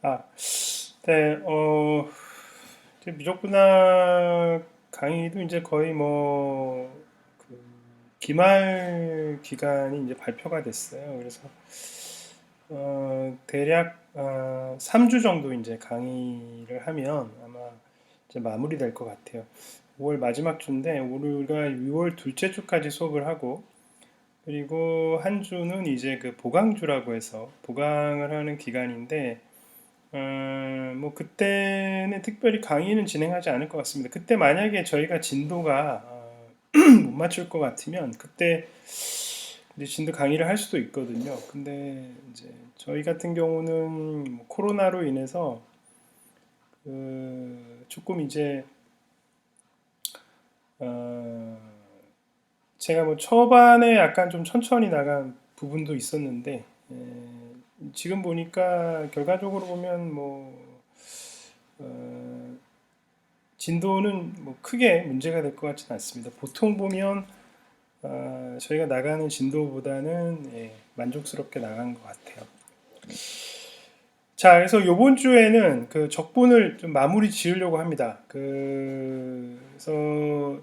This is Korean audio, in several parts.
아, 네, 이제 미적분학 강의도 이제 거의 그 기말 기간이 이제 발표가 됐어요. 그래서, 대략, 3주 정도 이제 강의를 하면 아마 이제 마무리될 것 같아요. 5월 마지막 주인데, 우리가 6월 둘째 주까지 수업을 하고, 그리고 한 주는 이제 그 보강주라고 해서 보강을 하는 기간인데, 뭐 그때는 특별히 강의는 진행하지 않을 것 같습니다. 그때 만약에 저희가 진도가 못 맞출 것 같으면 그때 이제 진도 강의를 할 수도 있거든요. 근데 이제 저희 같은 경우는 뭐 코로나로 인해서 조금 이제 어, 제가 뭐 초반에 약간 좀 천천히 나간 부분도 있었는데 지금 보니까 결과적으로 보면 어, 진도는 뭐 크게 문제가 될 것 같지는 않습니다. 보통 보면 저희가 나가는 진도보다는 만족스럽게 나간 것 같아요. 자, 그래서 이번 주에는 그 적분을 좀 마무리 지으려고 합니다. 그래서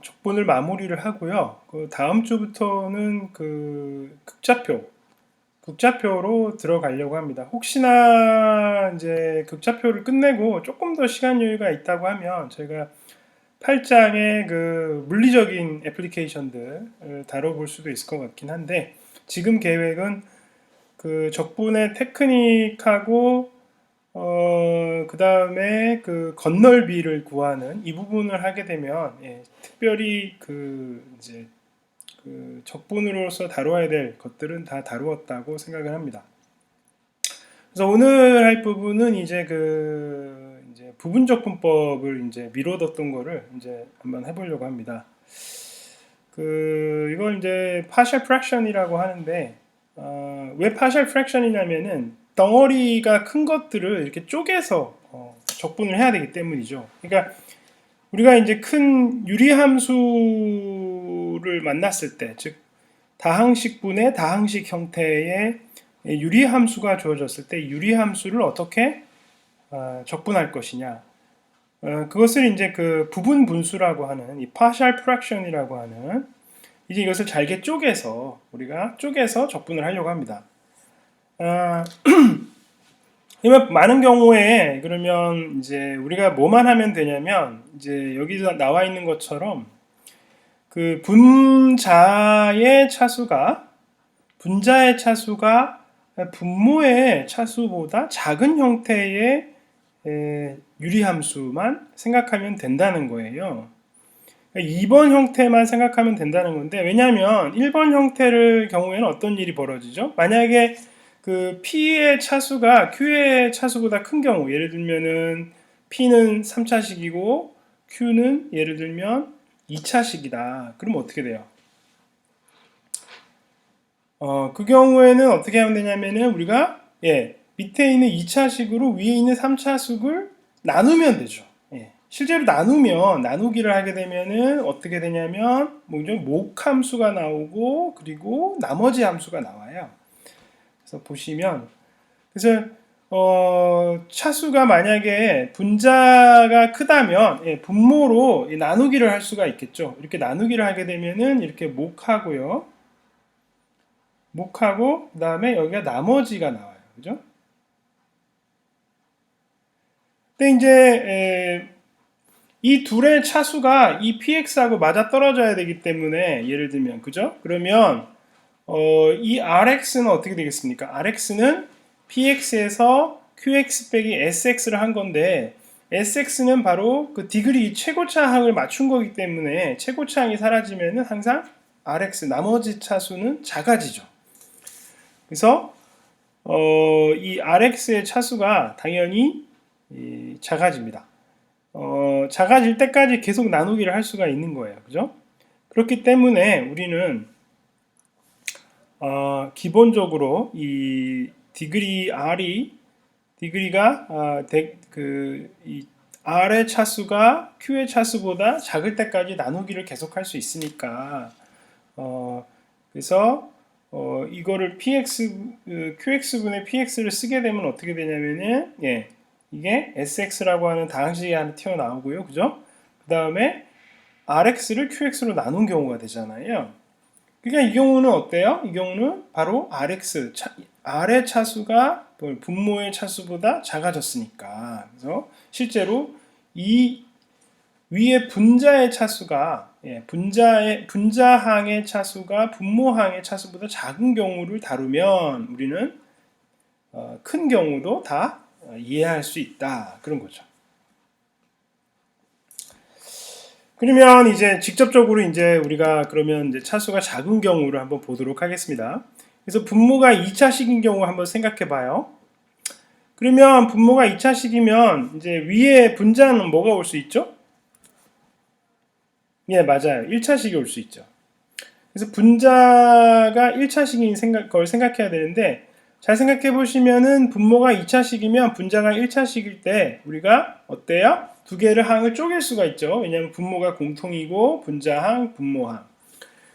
적분을 마무리를 하고요. 그 다음 주부터는 그 극좌표로 들어가려고 합니다. 혹시나 이제 극좌표를 끝내고 조금 더 시간 여유가 있다고 하면 저희가 8장의 그 물리적인 애플리케이션들을 다뤄볼 수도 있을 것 같긴 한데 지금 계획은 그 적분의 테크닉하고 그 다음에 그 건널비를 구하는 이 부분을 하게 되면 특별히 그 이제 그 적분으로서 다루어야 될 것들은 다 다루었다고 생각을 합니다. 그래서 오늘 할 부분은 이제 그 이제 부분적분법을 이제 미뤄뒀던 거를 이제 한번 해보려고 합니다. 그 이걸 이제 partial fraction이라고 하는데 왜 partial fraction이냐면은 덩어리가 큰 것들을 이렇게 쪼개서 적분을 해야 되기 때문이죠. 그러니까 우리가 이제 큰 유리함수를 만났을 때, 즉 다항식분의 다항식 형태의 유리함수가 주어졌을 때 유리함수를 어떻게 적분할 것이냐. 그것을 이제 그 부분 분수라고 하는 이 partial fraction이라고 하는 이제 이것을 잘게 쪼개서 우리가 쪼개서 적분을 하려고 합니다. 그러면 많은 경우에 그러면 이제 우리가 뭐만 하면 되냐면 이제 여기서 나와 있는 것처럼 그 분자의 차수가 분모의 차수보다 작은 형태의 유리함수만 생각하면 된다는 거예요. 2번 형태만 생각하면 된다는 건데 왜냐하면 1번 형태를 경우에는 어떤 일이 벌어지죠? 만약에 그 P의 차수가 Q의 차수보다 큰 경우 예를 들면은 P는 3차식이고 Q는 예를 들면 2차식이다. 그럼 어떻게 돼요? 그 경우에는 어떻게 하면 되냐면은 우리가 밑에 있는 2차식으로 위에 있는 3차식을 나누면 되죠. 실제로 나누기를 하게 되면은 어떻게 되냐면 뭐죠? 목함수가 나오고 그리고 나머지 함수가 나와요. 그래서 보시면 그래서 차수가 만약에 분자가 크다면 분모로 나누기를 할 수가 있겠죠. 이렇게 나누기를 하게 되면은 이렇게 목하고 그다음에 여기가 나머지가 나와요. 그죠? 근데 이제 이 둘의 차수가 이 px하고 맞아 떨어져야 되기 때문에 예를 들면 그죠? 그러면 이 rx는 어떻게 되겠습니까? rx는 px에서 qx 빼기 sx를 한 건데 sx는 바로 그 디그리 최고차항을 맞춘 거기 때문에 최고차항이 사라지면은 항상 rx 나머지 차수는 작아지죠. 그래서 이 rx의 차수가 당연히 작아집니다. 작아질 때까지 계속 나누기를 할 수가 있는 거예요. 그죠? 그렇기 때문에 우리는 기본적으로 이 디그리가 이 r의 차수가 q의 차수보다 작을 때까지 나누기를 계속할 수 있으니까 그래서 이거를 qx분의 px를 쓰게 되면 어떻게 되냐면은 이게 SX라고 하는 다항식이 하나 튀어나오고요. 그죠? 그 다음에 RX를 QX로 나눈 경우가 되잖아요. 그러니까 이 경우는 어때요? 이 경우는 바로 RX, R의 차수가 분모의 차수보다 작아졌으니까. 그래서 실제로 이 위에 분자의 차수가 분자항의 차수가 분모항의 차수보다 작은 경우를 다루면 우리는 큰 경우도 다 이해할 수 있다. 그런 거죠. 그러면 이제 직접적으로 이제 우리가 그러면 이제 차수가 작은 경우를 한번 보도록 하겠습니다. 그래서 분모가 2차식인 경우 한번 생각해 봐요. 그러면 분모가 2차식이면 이제 위에 분자는 뭐가 올 수 있죠? 예, 맞아요. 1차식이 올 수 있죠. 그래서 분자가 1차식인 걸 생각해야 되는데 잘 생각해 보시면은 분모가 2차식이면 분자가 1차식일 때 우리가 어때요? 두 개를 항을 쪼갤 수가 있죠. 왜냐하면 분모가 공통이고 분자항, 분모항.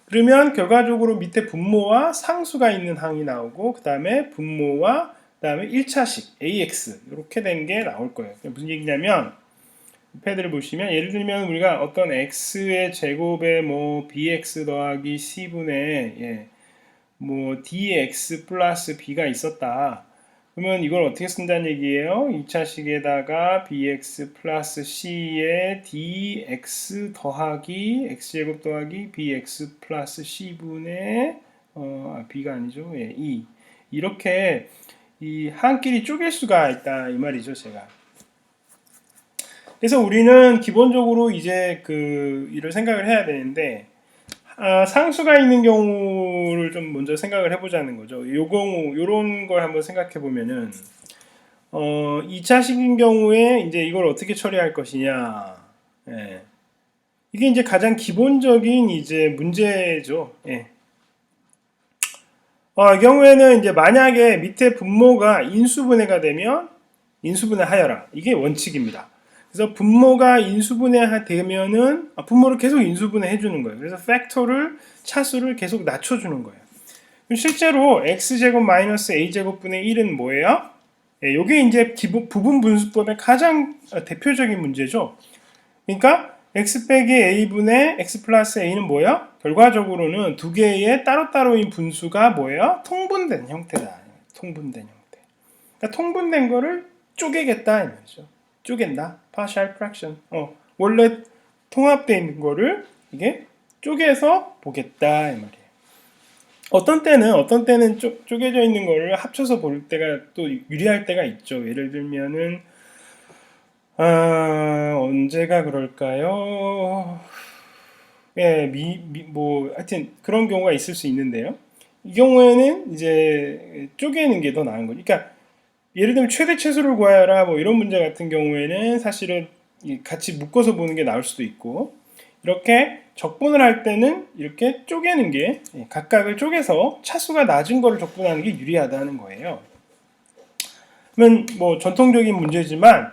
그러면 결과적으로 밑에 분모와 상수가 있는 항이 나오고 그 다음에 분모와 그 다음에 1차식 AX 이렇게 된 게 나올 거예요. 무슨 얘기냐면 패드를 보시면 예를 들면 우리가 어떤 x의 제곱에 뭐 bx 더하기 c분의 뭐 dx 플러스 b가 있었다. 그러면 이걸 어떻게 쓴다는 얘기예요? 2차식에다가 bx 플러스 c에 dx 더하기 x제곱 더하기 bx 플러스 c분의 b가 아니죠. e 이렇게 이 한끼리 쪼갤 수가 있다 이 말이죠. 제가 그래서 우리는 기본적으로 이제 이를 생각을 해야 되는데 상수가 있는 경우를 좀 먼저 생각을 해보자는 거죠. 요 경우 요런 걸 한번 생각해 보면은 2차식인 경우에 이제 이걸 어떻게 처리할 것이냐. 예. 이게 이제 가장 기본적인 이제 문제죠. 예. 이 경우에는 이제 만약에 밑에 분모가 인수분해가 되면 인수분해하여라. 이게 원칙입니다. 그래서 분모가 인수분해 되면은 분모를 계속 인수분해 해주는 거예요. 그래서 팩터를 차수를 계속 낮춰주는 거예요. 실제로 x제곱 마이너스 a제곱분의 1은 뭐예요? 이게 이제 부분 분수법의 가장 대표적인 문제죠. 그러니까 x 빼기 a분의 x 플러스 a는 뭐예요? 결과적으로는 두 개의 따로따로인 분수가 뭐예요? 통분된 형태다. 통분된 형태. 그러니까 통분된 거를 쪼개겠다 이 말이죠. 쪼갠다. partial fraction. 원래 통합되어 있는 거를 이게 쪼개서 보겠다 이 말이에요. 어떤 때는 쪼개져 있는 거를 합쳐서 볼 때가 또 유리할 때가 있죠. 예를 들면은 언제가 그럴까요? 예, 뭐 하여튼 그런 경우가 있을 수 있는데요. 이 경우에는 이제 쪼개는 게 더 나은 거죠. 그러니까 예를 들면 최대 최소를 구하여라 뭐 이런 문제 같은 경우에는 사실은 같이 묶어서 보는 게 나을 수도 있고 이렇게 적분을 할 때는 이렇게 쪼개는 게 각각을 쪼개서 차수가 낮은 거를 적분하는 게 유리하다는 거예요. 그러면 뭐 전통적인 문제지만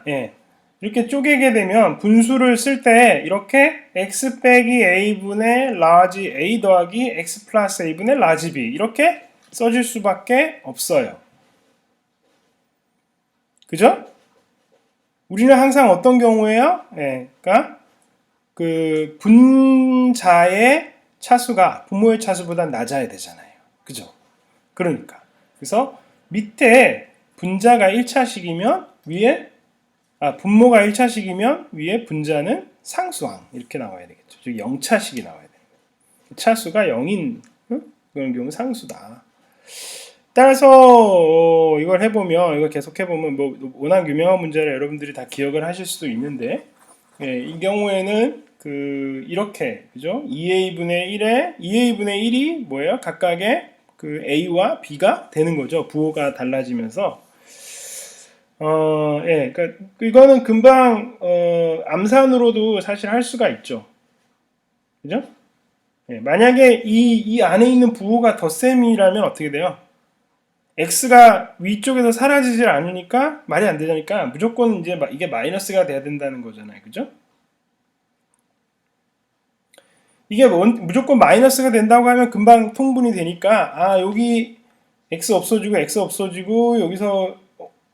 이렇게 쪼개게 되면 분수를 쓸 때 이렇게 x 빼기 a분의 라지 a 더하기 x 플러스 a분의 라지 b 이렇게 써질 수밖에 없어요. 그죠? 우리는 항상 어떤 경우에요? 그러니까 그 분자의 차수가 분모의 차수보다 낮아야 되잖아요. 그죠? 그러니까 그래서 밑에 분자가 1차식이면 위에 분모가 1차식이면 위에 분자는 상수항 이렇게 나와야 되겠죠. 즉 0차식이 나와야 돼요. 차수가 0인 그런 경우 상수다. 따라서 이걸 해보면 이걸 계속 해보면 뭐 워낙 유명한 문제를 여러분들이 다 기억을 하실 수도 있는데 이 경우에는 이렇게 그죠? 2a분의 1이 뭐예요? 각각의 a와 b가 되는 거죠. 부호가 달라지면서 그러니까 이거는 금방 암산으로도 사실 할 수가 있죠. 그죠? 만약에 이 안에 있는 부호가 덧셈이라면 어떻게 돼요? x가 위쪽에서 사라지질 않으니까 말이 안 되니까 무조건 이제 이게 마이너스가 돼야 된다는 거잖아요. 그죠? 이게 무조건 마이너스가 된다고 하면 금방 통분이 되니까 여기 x 없어지고 여기서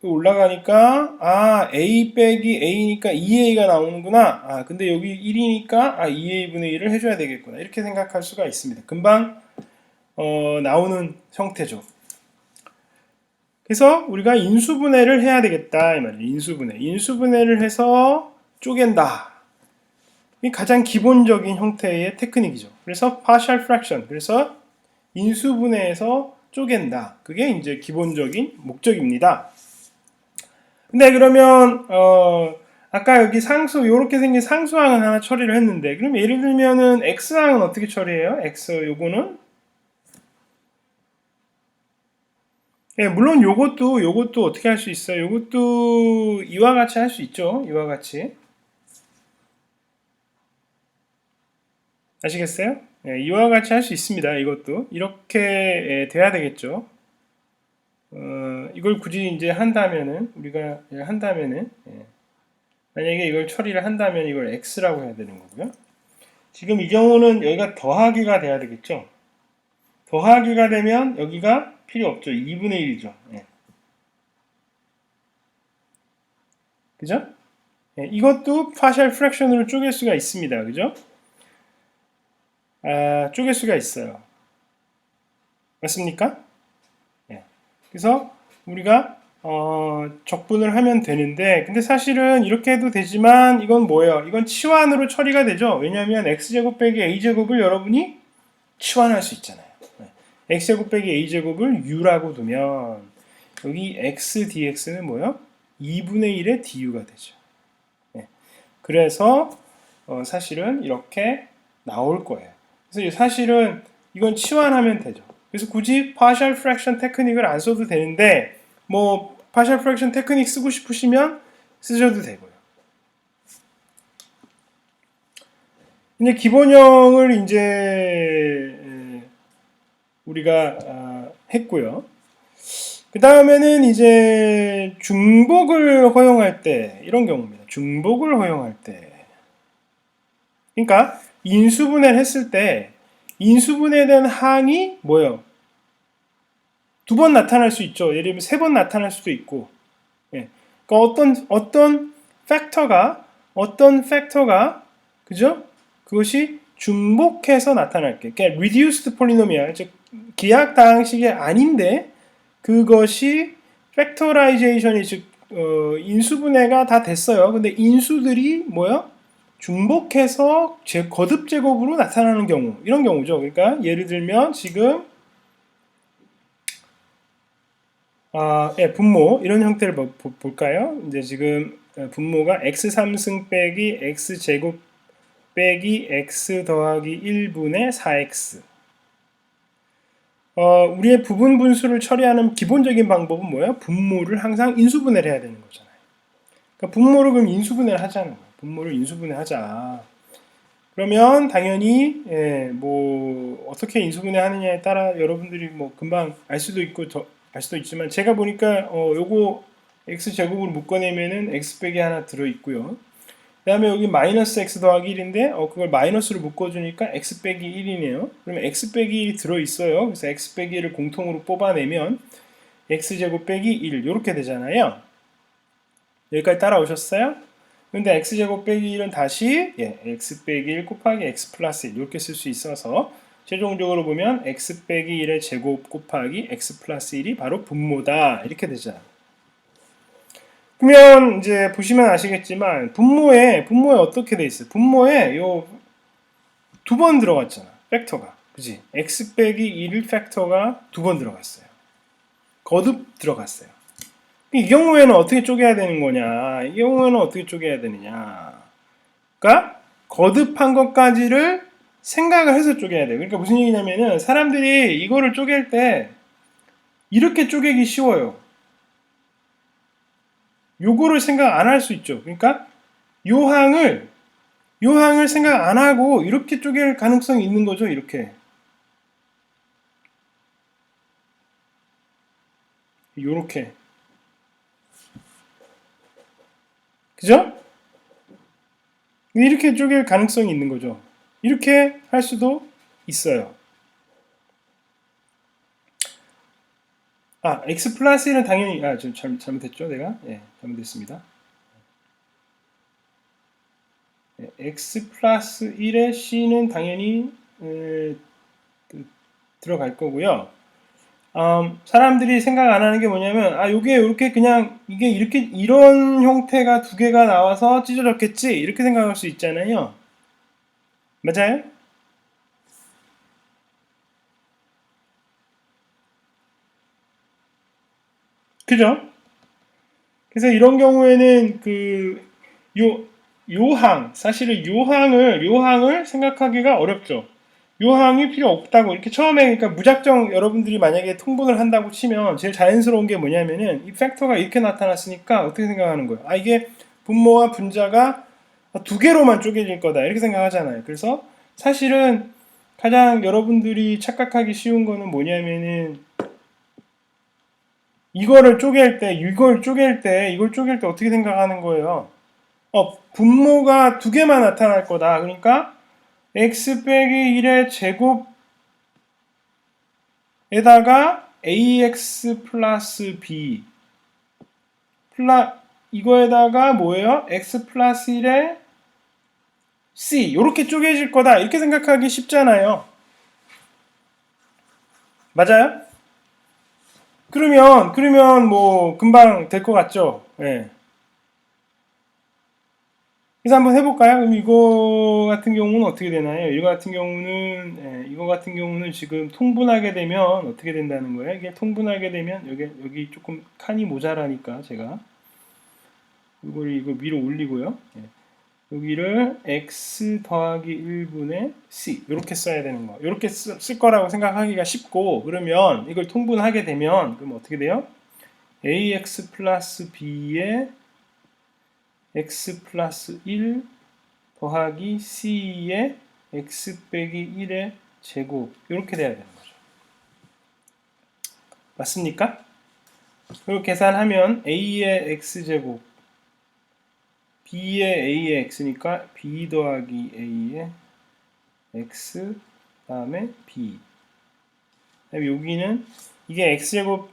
올라가니까 a 빼기 a니까 2a가 나오는구나. 근데 여기 1이니까 2a분의 1을 해줘야 되겠구나. 이렇게 생각할 수가 있습니다. 금방 나오는 형태죠. 그래서 우리가 인수분해를 해야 되겠다 이 말이에요. 인수분해를 해서 쪼갠다. 이 가장 기본적인 형태의 테크닉이죠. 그래서 partial fraction, 그래서 인수분해해서 쪼갠다. 그게 이제 기본적인 목적입니다. 근데 그러면 아까 여기 상수 이렇게 생긴 상수항은 하나 처리를 했는데, 그럼 예를 들면은 x항은 어떻게 처리해요? x 요거는 물론 요것도 어떻게 할 수 있어요? 요것도 이와 같이 할 수 있죠. 이와 같이 아시겠어요? 이와 같이 할 수 있습니다. 이것도 이렇게 돼야 되겠죠. 이걸 굳이 이제 한다면은 우리가 한다면은 만약에 이걸 처리를 한다면 이걸 x라고 해야 되는 거고요. 지금 이 경우는 여기가 더하기가 돼야 되겠죠. 더하기가 되면 여기가 필요 없죠. 2분의 1이죠. 그죠? 이것도 partial fraction으로 쪼갤 수가 있습니다. 그죠? 쪼갤 수가 있어요. 맞습니까? 그래서 우리가 적분을 하면 되는데, 근데 사실은 이렇게 해도 되지만 이건 뭐예요? 이건 치환으로 처리가 되죠. 왜냐하면 x제곱 빼기 a제곱을 여러분이 치환할 수 있잖아요. x제곱 빼기 a제곱을 u라고 두면 여기 x dx는 뭐예요? 2분의 1의 du가 되죠. 그래서 사실은 이렇게 나올 거예요. 그래서 사실은 이건 치환하면 되죠. 그래서 굳이 partial fraction 테크닉을 안 써도 되는데, 뭐 partial fraction 테크닉 쓰고 싶으시면 쓰셔도 되고요. 이제 기본형을 이제 우리가 했고요. 그 다음에는 이제 중복을 허용할 때 이런 경우입니다. 중복을 허용할 때, 그러니까 인수분해를 했을 때 인수분해된 항이 뭐예요? 두 번 나타날 수 있죠. 예를 들면 세 번 나타날 수도 있고. 그러니까 어떤 팩터가 그죠? 그것이 중복해서 나타날 게. 그러니까 reduced polynomial, 즉 기하다항식이 아닌데 그것이 팩터라이제이션이, 즉 인수분해가 다 됐어요. 근데 인수들이 뭐야? 중복해서 거듭 제곱으로 나타나는 경우, 이런 경우죠. 그러니까 예를 들면 지금 분모 이런 형태를 볼까요? 이제 지금 분모가 x3승 빼기 x제곱 빼기 x 더하기 1분의 4x. 우리의 부분 분수를 처리하는 기본적인 방법은 뭐예요? 분모를 항상 인수분해를 해야 되는 거잖아요. 그러니까 분모를 그럼 인수분해를 하자는 거예요. 분모를 인수분해하자. 그러면 당연히 뭐 어떻게 인수분해 하느냐에 따라 여러분들이 뭐 금방 알 수도 있고 알 수도 있지만, 제가 보니까 요거 x 제곱으로 묶어내면은 x 빼기 하나 들어 있고요. 그 다음에 여기 마이너스 x 더하기 1인데 그걸 마이너스로 묶어주니까 x 빼기 1이네요. 그러면 x 빼기 1이 들어있어요. 그래서 x 빼기 1을 공통으로 뽑아내면 x제곱 빼기 1 이렇게 되잖아요. 여기까지 따라오셨어요? 근데 x제곱 빼기 1은 다시 x 빼기 1 곱하기 x 플러스 1 이렇게 쓸 수 있어서 최종적으로 보면 x 빼기 1의 제곱 곱하기 x 플러스 1이 바로 분모다 이렇게 되잖아요. 그러면 이제 보시면 아시겠지만 분모에 어떻게 돼 있어요? 분모에 요 두 번 들어갔잖아. 팩터가. 그지? x 빼기 1 팩터가 두 번 들어갔어요. 거듭 들어갔어요. 이 경우에는 어떻게 쪼개야 되는 거냐? 이 경우에는 어떻게 쪼개야 되느냐? 그러니까 거듭한 것까지를 생각을 해서 쪼개야 돼요. 그러니까 무슨 얘기냐면은 사람들이 이거를 쪼갤 때 이렇게 쪼개기 쉬워요. 요거를 생각 안 할 수 있죠. 그러니까 요 항을 생각 안 하고 이렇게 쪼갤 가능성이 있는 거죠. 이렇게. 요렇게. 그죠? 이렇게 쪼갤 가능성이 있는 거죠. 이렇게 할 수도 있어요. x 플러스 1은 당연히, 좀 잘못했죠, 내가? 예, 잘못했습니다. 예, x 플러스 1의 c는 당연히, 들어갈 거고요. 사람들이 생각 안 하는 게 뭐냐면, 요게 이렇게 그냥, 이게 이렇게, 이런 형태가 두 개가 나와서 찢어졌겠지? 이렇게 생각할 수 있잖아요. 맞아요? 그죠? 그래서 이런 경우에는 요, 사실은 요항을 생각하기가 어렵죠. 요항이 필요 없다고, 이렇게 처음에, 그러니까 무작정 여러분들이 만약에 통분을 한다고 치면, 제일 자연스러운 게 뭐냐면은, 이 팩터가 이렇게 나타났으니까, 어떻게 생각하는 거예요? 이게 분모와 분자가 두 개로만 쪼개질 거다. 이렇게 생각하잖아요. 그래서 사실은 가장 여러분들이 착각하기 쉬운 거는 뭐냐면은, 이걸 쪼갤 때 어떻게 생각하는 거예요? 분모가 두 개만 나타날 거다. 그러니까 x 빼기 1의 제곱에다가 ax 플러스 b 이거에다가 뭐예요? x 플러스 1의 c 이렇게 쪼개질 거다. 이렇게 생각하기 쉽잖아요. 맞아요? 그러면 뭐 금방 될 것 같죠? 예. 그래서 한번 해볼까요? 그럼 이거 같은 경우는 어떻게 되나요? 이거 같은 경우는 지금 통분하게 되면 어떻게 된다는 거예요? 이게 통분하게 되면 여기 조금 칸이 모자라니까 제가 이거 위로 올리고요. 예. 여기를 x 더하기 1분의 c 이렇게 써야 되는 거. 이렇게 쓸 거라고 생각하기가 쉽고 그러면 이걸 통분하게 되면 그럼 어떻게 돼요? ax 플러스 b의 x 플러스 1 더하기 c의 x 빼기 1의 제곱 이렇게 돼야 되는 거죠. 맞습니까? 그리고 계산하면 a의 x제곱 b의 a의 x니까 b 더하기 a의 x 다음에 b 여기는 이게 x제곱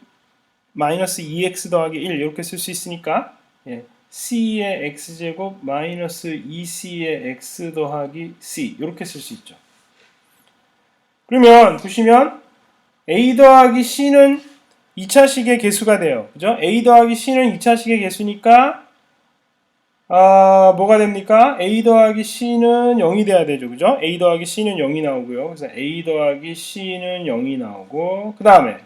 마이너스 2x 더하기 1 이렇게 쓸 수 있으니까 예, c의 x제곱 마이너스 2c의 x 더하기 c 이렇게 쓸 수 있죠. 그러면 보시면 a 더하기 c는 2차식의 개수가 돼요. 그죠? a 더하기 c는 2차식의 개수니까 뭐가 됩니까? a 더하기 c는 0이 돼야 되죠. 그죠? a 더하기 c는 0이 나오고요. 그래서 a 더하기 c는 0이 나오고 그 다음에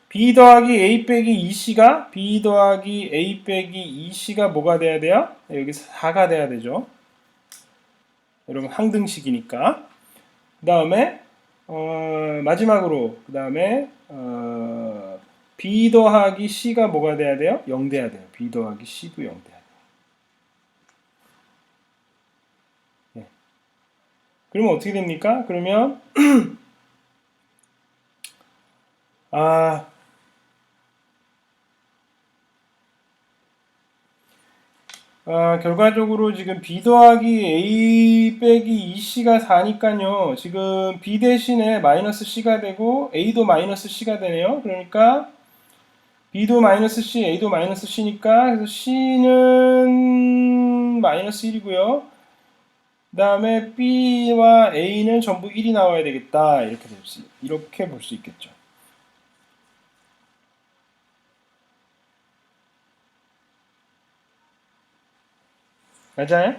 b 더하기 a 빼기 2c가 b 더하기 a 빼기 2c가 뭐가 돼야 돼요? 여기 4가 돼야 되죠. 여러분 항등식이니까. 그 다음에 마지막으로 그 다음에 b 더하기 c가 뭐가 돼야 돼요? 0 돼야 돼요. b 더하기 c도 0 돼야 돼요. 네. 그러면 어떻게 됩니까? 그러면 결과적으로 지금 b 더하기 a 빼기 2c가 4니까요. 지금 b 대신에 마이너스 c가 되고 a도 마이너스 c가 되네요. 그러니까 b도 마이너스 c, a도 마이너스 c니까 그래서 c는 마이너스 1이고요. 그 다음에 b와 a는 전부 1이 나와야 되겠다. 이렇게 볼 수 있겠죠. 맞아요?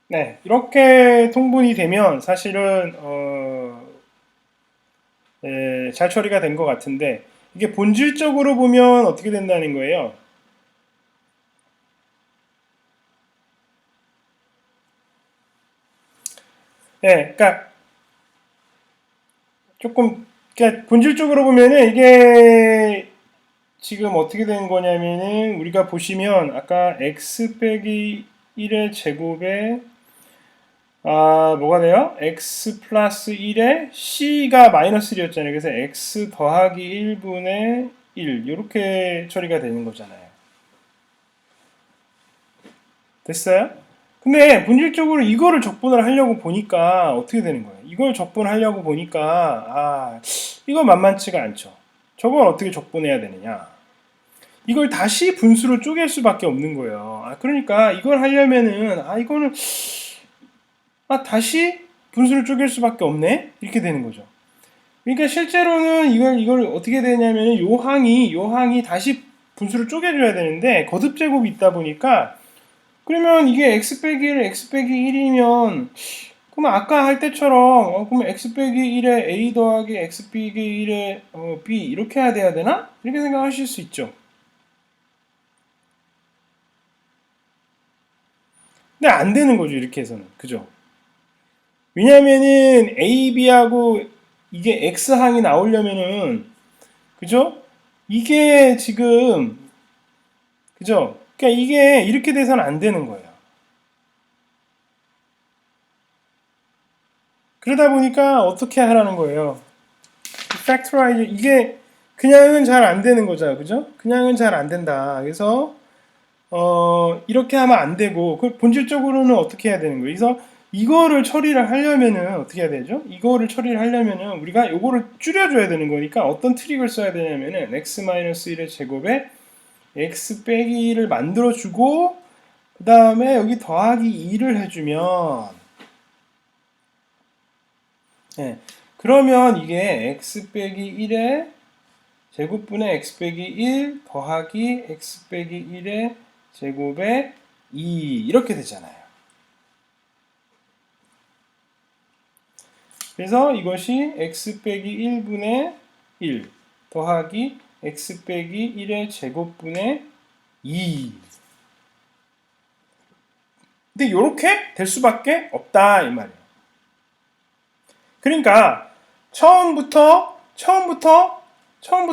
네, 이렇게 통분이 되면 사실은 잘 처리가 된 것 같은데 이게 본질적으로 보면 어떻게 된다는 거예요? 네, 그러니까 조금 그러니까 본질적으로 보면은 이게 지금 어떻게 된 거냐면은 우리가 보시면 아까 x 빼기 1의 제곱에 뭐가 돼요? x 플러스 1에 c가 마이너스 1이었잖아요. 그래서 x 더하기 1분의 1 이렇게 처리가 되는 거잖아요. 됐어요? 근데 본질적으로 이거를 적분을 하려고 보니까 어떻게 되는 거예요? 이걸 적분하려고 보니까 이거 만만치가 않죠. 저걸 어떻게 적분해야 되느냐? 이걸 다시 분수로 쪼갤 수밖에 없는 거예요. 그러니까 이걸 하려면은 이거는 다시 분수를 쪼갤 수밖에 없네? 이렇게 되는 거죠. 그러니까 실제로는 이걸 어떻게 되냐면 요 항이 다시 분수를 쪼개줘야 되는데 거듭 제곱이 있다 보니까 그러면 이게 x 빼기 1, x 빼기 1이면 그러면 아까 할 때처럼 그러면 x 빼기 1에 a 더하기 x 빼기 1에 b 이렇게 돼야 되나? 이렇게 생각하실 수 있죠. 근데 안 되는 거죠, 이렇게 해서는. 그죠? 왜냐면은 a, b하고 이게 x항이 나오려면은 그죠? 이게 지금 그죠? 그러니까 이게 이렇게 돼서는 안 되는 거예요. 그러다 보니까 어떻게 하라는 거예요? 팩토라이즈 이게 그냥은 잘 안 되는 거죠, 그죠? 그냥은 잘 안 된다. 그래서 이렇게 하면 안 되고 그 본질적으로는 어떻게 해야 되는 거예요? 그래서 이거를 처리를 하려면은 어떻게 해야 되죠? 이거를 처리를 하려면은 우리가 이거를 줄여줘야 되는 거니까 어떤 트릭을 써야 되냐면은 x-1의 제곱에 x 빼기 1을 만들어주고 그 다음에 여기 더하기 2를 해주면 예, 그러면 이게 x 빼기 1의 제곱분의 x 빼기 1 더하기 x 빼기 1의 제곱에 2 이렇게 되잖아요. 그래서 이것이 x 빼기 1분의 1 더하기 x 빼기 1의 제곱분의 2 근데 이렇게 될 수밖에 없다 이 말이에요. 그러니까 처음부터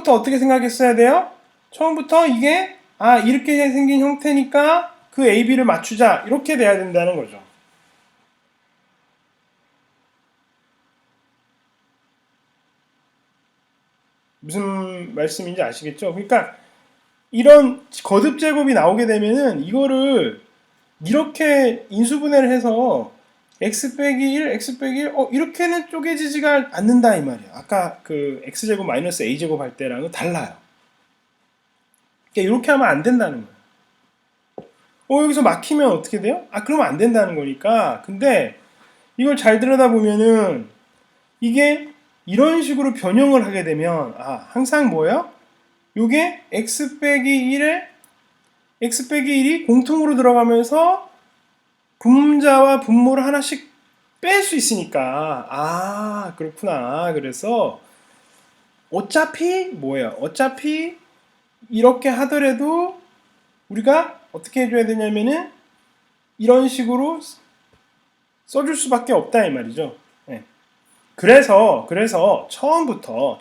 어떻게 생각했어야 돼요? 처음부터 이게 이렇게 생긴 형태니까 그 A, B를 맞추자 이렇게 돼야 된다는 거죠. 무슨 말씀인지 아시겠죠? 그러니까 이런 거듭 제곱이 나오게 되면은 이거를 이렇게 인수분해를 해서 x 빼기 1, x 빼기 1, 이렇게는 쪼개지지가 않는다 이 말이야. 아까 그 x제곱 마이너스 a제곱 할 때랑은 달라요. 그러니까 이렇게 하면 안 된다는 거예요. 여기서 막히면 어떻게 돼요? 그러면 안 된다는 거니까. 근데 이걸 잘 들여다보면은 이게 이런 식으로 변형을 하게 되면 항상 뭐예요? 요게 x 빼기 1에 x 빼기 1이 공통으로 들어가면서 분자와 분모를 하나씩 뺄 수 있으니까 그렇구나. 그래서 어차피 뭐예요? 어차피 이렇게 하더라도 우리가 어떻게 해줘야 되냐면은 이런 식으로 써줄 수밖에 없다 이 말이죠. 네. 그래서 처음부터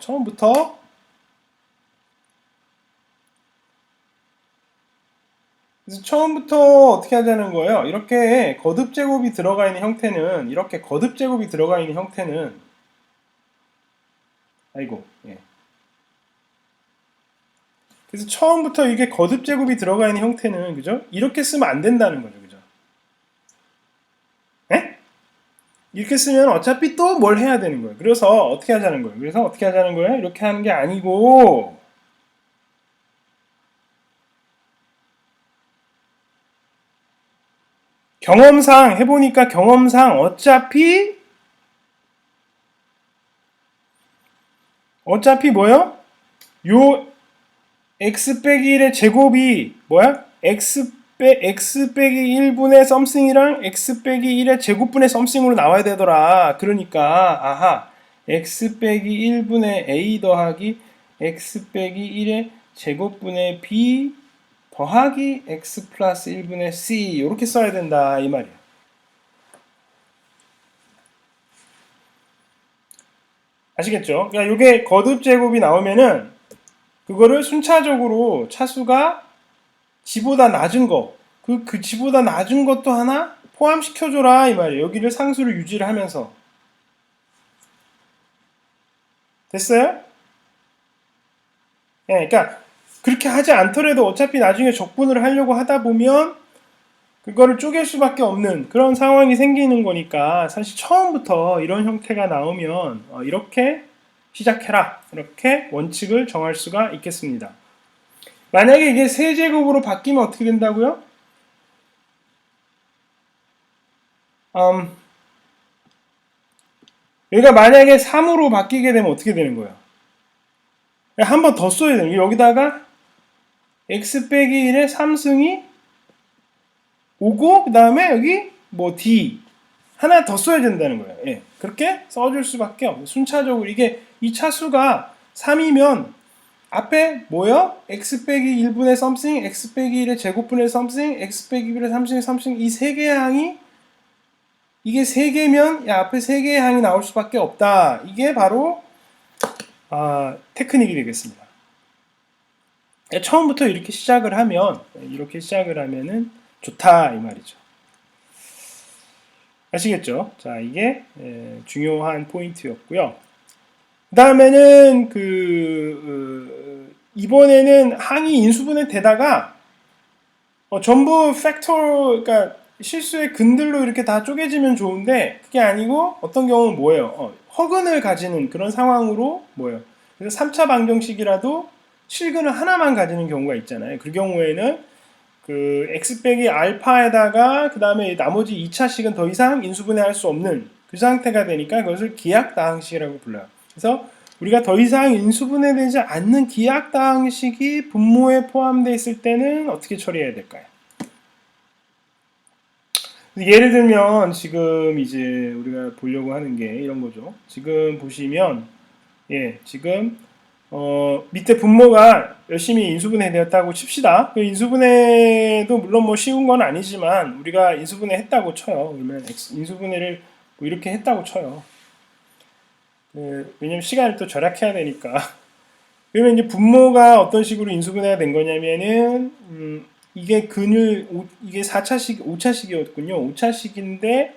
어떻게 하자는 거예요? 이렇게 거듭 제곱이 들어가 있는 형태는 예. 그래서 처음부터 이게 거듭 제곱이 들어가 있는 형태는 그죠? 이렇게 쓰면 안 된다는 거죠, 그죠? 예? 이렇게 쓰면 어차피 또 뭘 해야 되는 거예요. 그래서 어떻게 하자는 거예요? 이렇게 하는 게 아니고 경험상 어차피 뭐요? 요 x 빼기 1의 제곱이 뭐야? x 빼기 1분의 썸씽이랑 x 빼기 1의 제곱분의 썸씽으로 나와야 되더라. 그러니까 x 빼기 1분의 a 더하기 x 빼기 1의 제곱분의 b 더하기 x 플러스 1분의 c 이렇게 써야 된다 이 말이야. 아시겠죠? 그러니까 이게 거듭 제곱이 나오면은 그거를 순차적으로 차수가 지보다 낮은 거, 그 지보다 낮은 것도 하나 포함시켜줘라 이 말이에요. 여기를 상수를 유지를 하면서. 됐어요? 예, 그러니까 그렇게 하지 않더라도 어차피 나중에 적분을 하려고 하다 보면 그거를 쪼갤 수밖에 없는 그런 상황이 생기는 거니까 사실 처음부터 이런 형태가 나오면 이렇게 시작해라 이렇게 원칙을 정할 수가 있겠습니다. 만약에 이게 세제곱으로 바뀌면 어떻게 된다고요? 여기가 만약에 3으로 바뀌게 되면 어떻게 되는 거예요? 한 번 더 써야 돼요. 여기다가 x 빼기 1의 3승이 오고 그 다음에 여기 뭐 d 하나 더 써야 된다는 거예요. 예. 그렇게 써줄 수밖에 없어요. 순차적으로 이게 이 차수가 3이면 앞에 뭐요? x 빼기 1분의 something, x 빼기 1의 제곱분의 something, x 빼기 1의 3승의 something 이 세 개의 항이 이게 세 개면 앞에 세 개의 항이 나올 수밖에 없다. 이게 바로 테크닉이 되겠습니다. 처음부터 이렇게 시작을 하면은 좋다 이 말이죠. 아시겠죠? 자, 이게 중요한 포인트였고요. 그 다음에는 이번에는 항이 인수분해 되다가 전부 팩터, 그러니까 실수의 근들로 이렇게 다 쪼개지면 좋은데 그게 아니고 어떤 경우는 뭐예요? 허근을 가지는 그런 상황으로 뭐예요? 그래서 3차 방정식이라도 실근을 하나만 가지는 경우가 있잖아요. 그 경우에는 그 x 빼기 알파에다가 그 다음에 나머지 2차식은 더 이상 인수분해할 수 없는 그 상태가 되니까 그것을 기약다항식이라고 불러요. 그래서 우리가 더 이상 인수분해되지 않는 기약다항식이 분모에 포함되어 있을 때는 어떻게 처리해야 될까요? 예를 들면 지금 이제 우리가 보려고 하는 게 이런 거죠. 지금 보시면 지금 밑에 분모가 열심히 인수분해 되었다고 칩시다. 그 인수분해도 물론 뭐 쉬운 건 아니지만 우리가 인수분해 했다고 쳐요. 그러면 인수분해를 뭐 이렇게 했다고 쳐요. 왜냐면 시간을 또 절약해야 되니까. 그러면 이제 분모가 어떤 식으로 인수분해가 된 거냐면은 이게 이게 4차식, 5차식이었군요. 5차식인데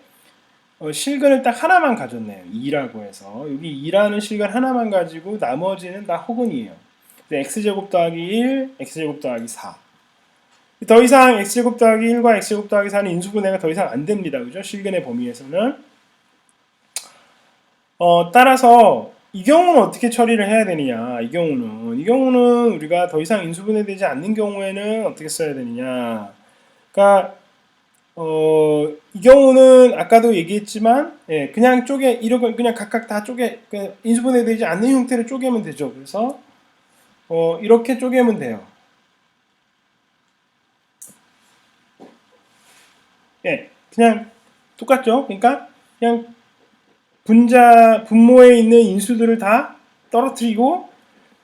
실근을 딱 하나만 가졌네요. 2라고 해서 여기 2라는 실근 하나만 가지고 나머지는 다 허근이에요. x제곱 더하기 1, x제곱 더하기 4. 더 이상 x제곱 더하기 1과 x제곱 더하기 4는 인수분해가 더 이상 안 됩니다. 그죠? 실근의 범위에서는. 따라서 이 경우는 어떻게 처리를 해야 되느냐? 이 경우는 우리가 더 이상 인수분해되지 않는 경우에는 어떻게 써야 되느냐? 그러니까 이 경우는 아까도 얘기했지만 그냥 이렇게 그냥 각각 다 그냥 인수분해되지 않는 형태로 쪼개면 되죠. 그래서 이렇게 쪼개면 돼요. 그냥 똑같죠. 그러니까 그냥 분모에 있는 인수들을 다 떨어뜨리고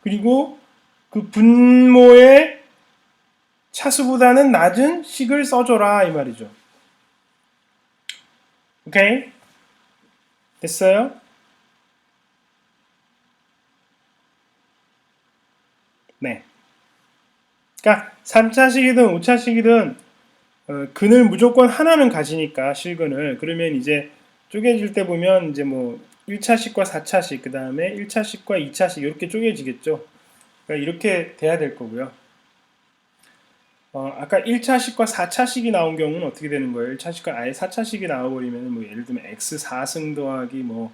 그리고 그 분모의 차수보다는 낮은 식을 써줘라 이 말이죠. 오케이? 됐어요? 네. 그러니까 3차식이든 5차식이든 근을 무조건 하나는 가지니까 실근을 그러면 이제 쪼개질 때 보면 이제 뭐 1차식과 4차식 그 다음에 1차식과 2차식 이렇게 쪼개지겠죠. 그러니까 이렇게 돼야 될 거고요. 아까 1차식과 4차식이 나온 경우는 어떻게 되는 거예요? 1차식과 아예 4차식이 나와버리면 뭐 예를 들면 x4승 더하기 뭐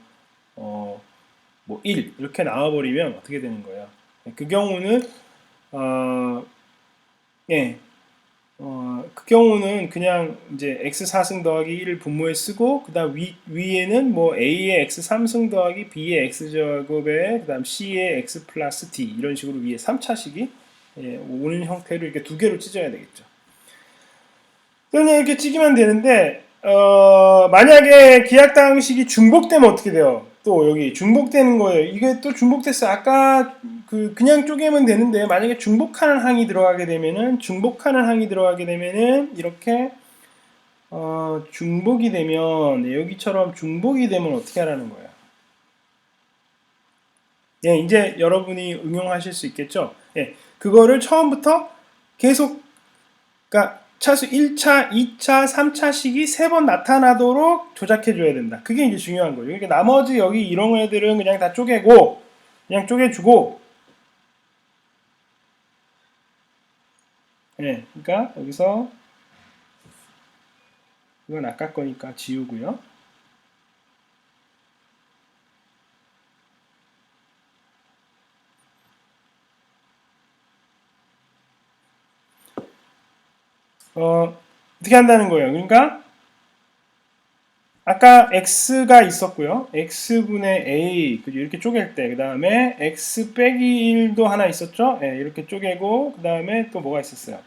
1 이렇게 나와버리면 어떻게 되는 거예요? 그 경우는 그 경우는 그냥 이제 x4승 더하기 1을 분모에 쓰고 그 다음 위에는 뭐 a의 x3승 더하기 b의 x제곱에 그 다음 c의 x 플러스 d 이런 식으로 위에 3차식이 오는 형태로 이렇게 두 개로 찢어야 되겠죠. 그냥 이렇게 찢으면 되는데 만약에 기약당식이 중복되면 어떻게 돼요? 또 여기 중복되는 거예요. 이게 또 중복됐어요. 아까 그냥 쪼개면 되는데 만약에 중복하는 항이 들어가게 되면은 이렇게 중복이 되면 여기처럼 중복이 되면 어떻게 하라는 거예요? 이제 여러분이 응용하실 수 있겠죠? 그거를 처음부터 계속 그러니까 차수 1차, 2차, 3차식이 3번 나타나도록 조작해줘야 된다. 그게 이제 중요한 거예요. 그러니까 나머지 여기 이런 애들은 그냥 다 쪼개고, 그냥 쪼개주고, 그러니까 여기서 이건 아까 거니까 지우고요. 어떻게 한다는 거예요? 그러니까 아까 x가 있었고요. x분의 a 이렇게 쪼갤 때 그 다음에 x 빼기 1도 하나 있었죠. 예, 이렇게 쪼개고 그 다음에 또 뭐가 있었어요?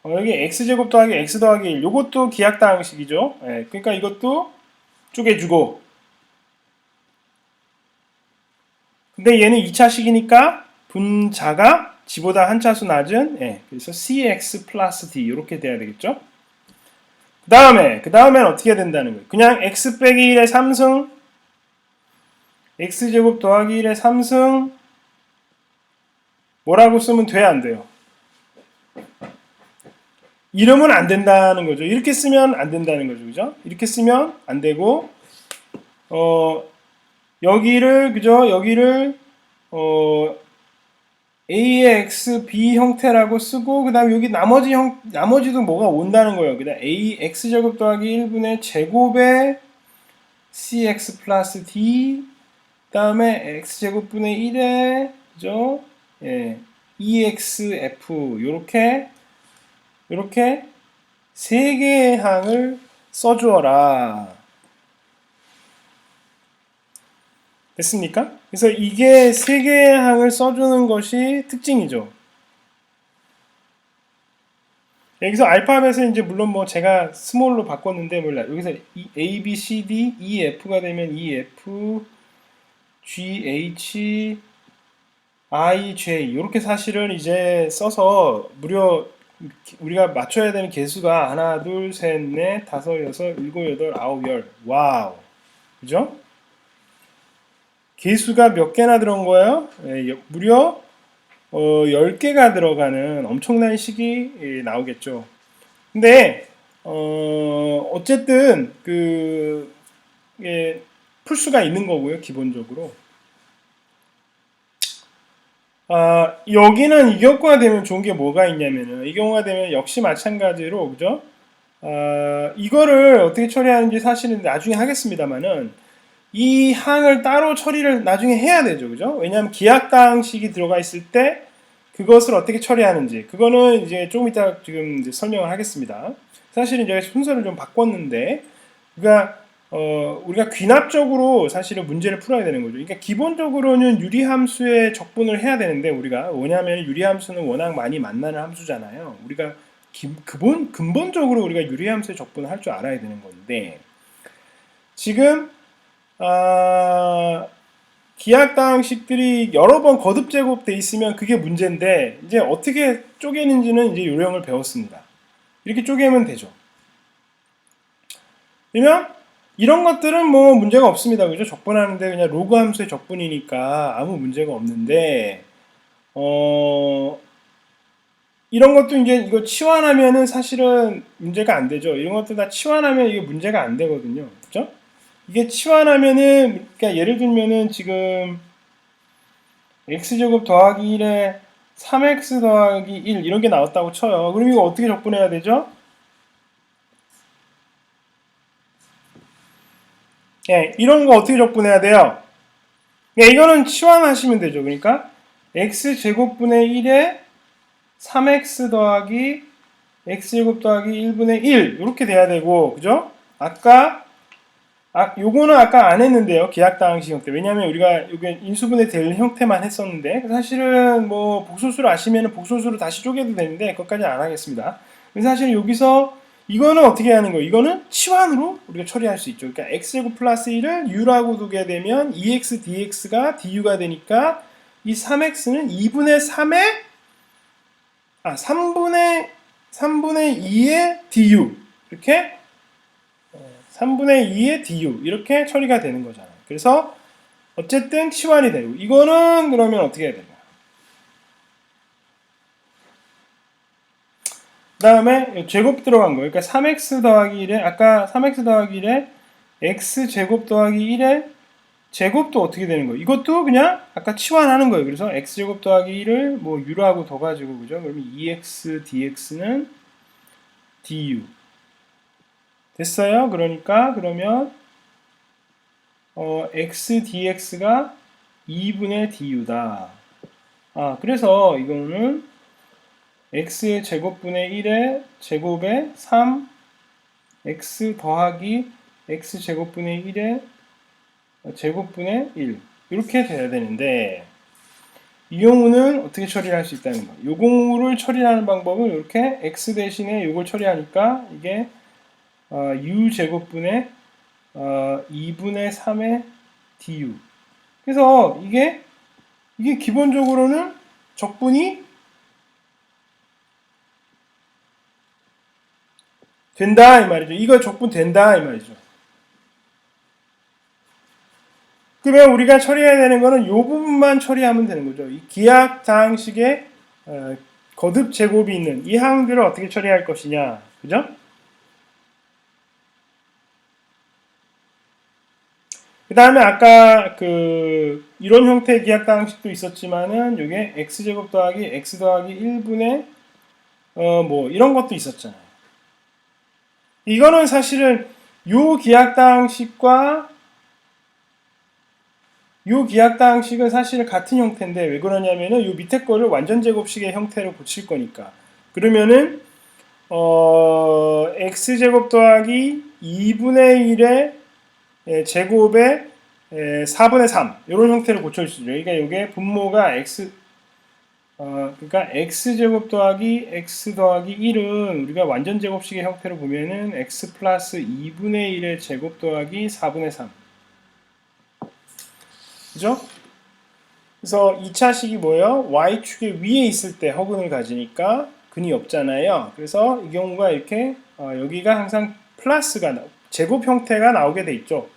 여기 x제곱 더하기 x 더하기 1 요것도 기하당식이죠. 예, 그러니까 이것도 쪼개주고 근데 얘는 2차식이니까 분자가 g보다 한 차수 낮은 그래서 cx 플러스 d 이렇게 돼야 되겠죠. 그 다음엔 어떻게 된다는 거예요? 그냥 x 빼기 1의 3승 x제곱 더하기 1의 3승 뭐라고 쓰면 돼? 안 돼요? 이러면 안 된다는 거죠. 이렇게 쓰면 안 된다는 거죠. 그죠? 이렇게 쓰면 안 되고 여기를 그죠? 여기를 ax b 형태라고 쓰고 그다음 여기 나머지도 뭐가 온다는 거예요. 그다음 a x 제곱 더하기 1분의 제곱에 cx 플러스 d 그다음에 x 제곱분의 1에 그죠? 예. exf 요렇게 세 개의 항을 써주어라. 됐습니까? 그래서 이게 세 개의 항을 써주는 것이 특징이죠. 여기서 알파벳을 이제 물론 뭐 제가 스몰로 바꿨는데 몰라. 여기서 A, B, C, D, E, F가 되면 E, F, G, H, I, J 이렇게 사실은 이제 써서 무려 우리가 맞춰야 되는 개수가 하나, 둘, 셋, 넷, 다섯, 여섯, 일곱, 여덟, 아홉, 열. 와우. 그죠? 개수가 몇 개나 들어온 거예요? 무려 10개가 들어가는 엄청난 식이 나오겠죠. 근데 어쨌든 풀 수가 있는 거고요. 기본적으로. 여기는 이 경우가 되면 좋은 게 뭐가 있냐면은 이 경우가 되면 역시 마찬가지로 그죠? 이거를 어떻게 처리하는지 사실은 나중에 하겠습니다만은 이 항을 따로 처리를 나중에 해야 되죠. 그죠? 왜냐하면 기하당식이 들어가 있을 때 그것을 어떻게 처리하는지 그거는 이제 조금 이따 지금 이제 설명을 하겠습니다. 사실은 제가 순서를 좀 바꿨는데 그러니까 우리가 귀납적으로 사실은 문제를 풀어야 되는 거죠. 그러니까 기본적으로는 유리함수의 적분을 해야 되는데 우리가 뭐냐면 유리함수는 워낙 많이 만나는 함수잖아요. 우리가 근본적으로 우리가 유리함수의 적분을 할 줄 알아야 되는 건데 지금 기하당식들이 여러 번 거듭 제곱돼 있으면 그게 문제인데 이제 어떻게 쪼개는지는 이제 요령을 배웠습니다. 이렇게 쪼개면 되죠. 그러면 이런 것들은 뭐 문제가 없습니다. 그죠? 적분하는데 그냥 로그 함수의 적분이니까 아무 문제가 없는데 이런 것도 이제 이거 치환하면은 사실은 문제가 안 되죠. 이런 것도 다 치환하면 이게 문제가 안 되거든요. 그죠? 이게 치환하면은 그러니까 예를 들면은 지금 x제곱 더하기 1에 3x 더하기 1 이런 게 나왔다고 쳐요. 그럼 이거 어떻게 적분해야 되죠? 예, 이런 거 어떻게 적분해야 돼요? 예, 이거는 치환하시면 되죠. 그러니까 x제곱분의 1에 3x 더하기 x제곱 더하기 1분의 1 이렇게 돼야 되고 그죠? 요거는 아까 안 했는데요. 기하당식 형태. 왜냐하면 우리가 이게 인수분해 될 형태만 했었는데 사실은 뭐 복소수를 아시면 복소수로 다시 쪼개도 되는데 그것까지 안 하겠습니다. 사실 여기서 이거는 어떻게 하는 거예요? 이거는 치환으로 우리가 처리할 수 있죠. 그러니까 x제곱 플러스 1을 u라고 두게 되면 2x dx가 du가 되니까 이 3x는 2분의 3분의 2의 du 이렇게 3분의 2의 du 이렇게 처리가 되는 거잖아요. 그래서 어쨌든 치환이 되고 이거는 그러면 어떻게 해야 되냐? 그 다음에 제곱 들어간 거예요. 그러니까 3x 더하기 1에 아까 3x 더하기 1에 x 제곱 더하기 1에 제곱도 어떻게 되는 거예요? 이것도 그냥 아까 치환하는 거예요. 그래서 x 제곱 더하기 1을 뭐 u라고 더 가지고 그죠? 그러면 2x dx는 du 됐어요? 그러니까 그러면 x dx가 2분의 du다. 그래서 이거는 x의 제곱분의 1의 제곱에 3 x 더하기 x 제곱분의 1의 제곱분의 1 이렇게 돼야 되는데 이 경우는 어떻게 처리할 수 있다는 거예요. 요 경우를 처리하는 방법은 이렇게 x 대신에 요걸 처리하니까 이게 u 제곱분의 2분의 3의 du. 그래서 이게 기본적으로는 적분이 된다 이 말이죠. 이거 적분 된다 이 말이죠. 그러면 우리가 처리해야 되는 거는 이 부분만 처리하면 되는 거죠. 이 기하장식의 거듭 제곱이 있는 이 항들을 어떻게 처리할 것이냐, 그죠? 그 다음에 아까 이런 형태의 기하장식도 있었지만은 이게 x제곱 더하기 x 더하기 1분의 뭐 이런 것도 있었잖아요. 이거는 사실은 요 기하장식과 요 기하당식은 사실 같은 형태인데 왜 그러냐면은 요 밑에 거를 완전 제곱식의 형태로 고칠 거니까. 그러면은 x제곱 더하기 2분의 1의 제곱의 4분의 3 이런 형태로 고쳐주죠. 그러니까 이게 분모가 그러니까 x제곱 더하기 x 더하기 1은 우리가 완전 제곱식의 형태로 보면은 x 플러스 2분의 1의 제곱 더하기 4분의 3 그죠? 그래서 2차식이 뭐예요? y축의 위에 있을 때 허근을 가지니까 근이 없잖아요. 그래서 이 경우가 이렇게 여기가 항상 플러스가 제곱 형태가 나오게 돼 있죠.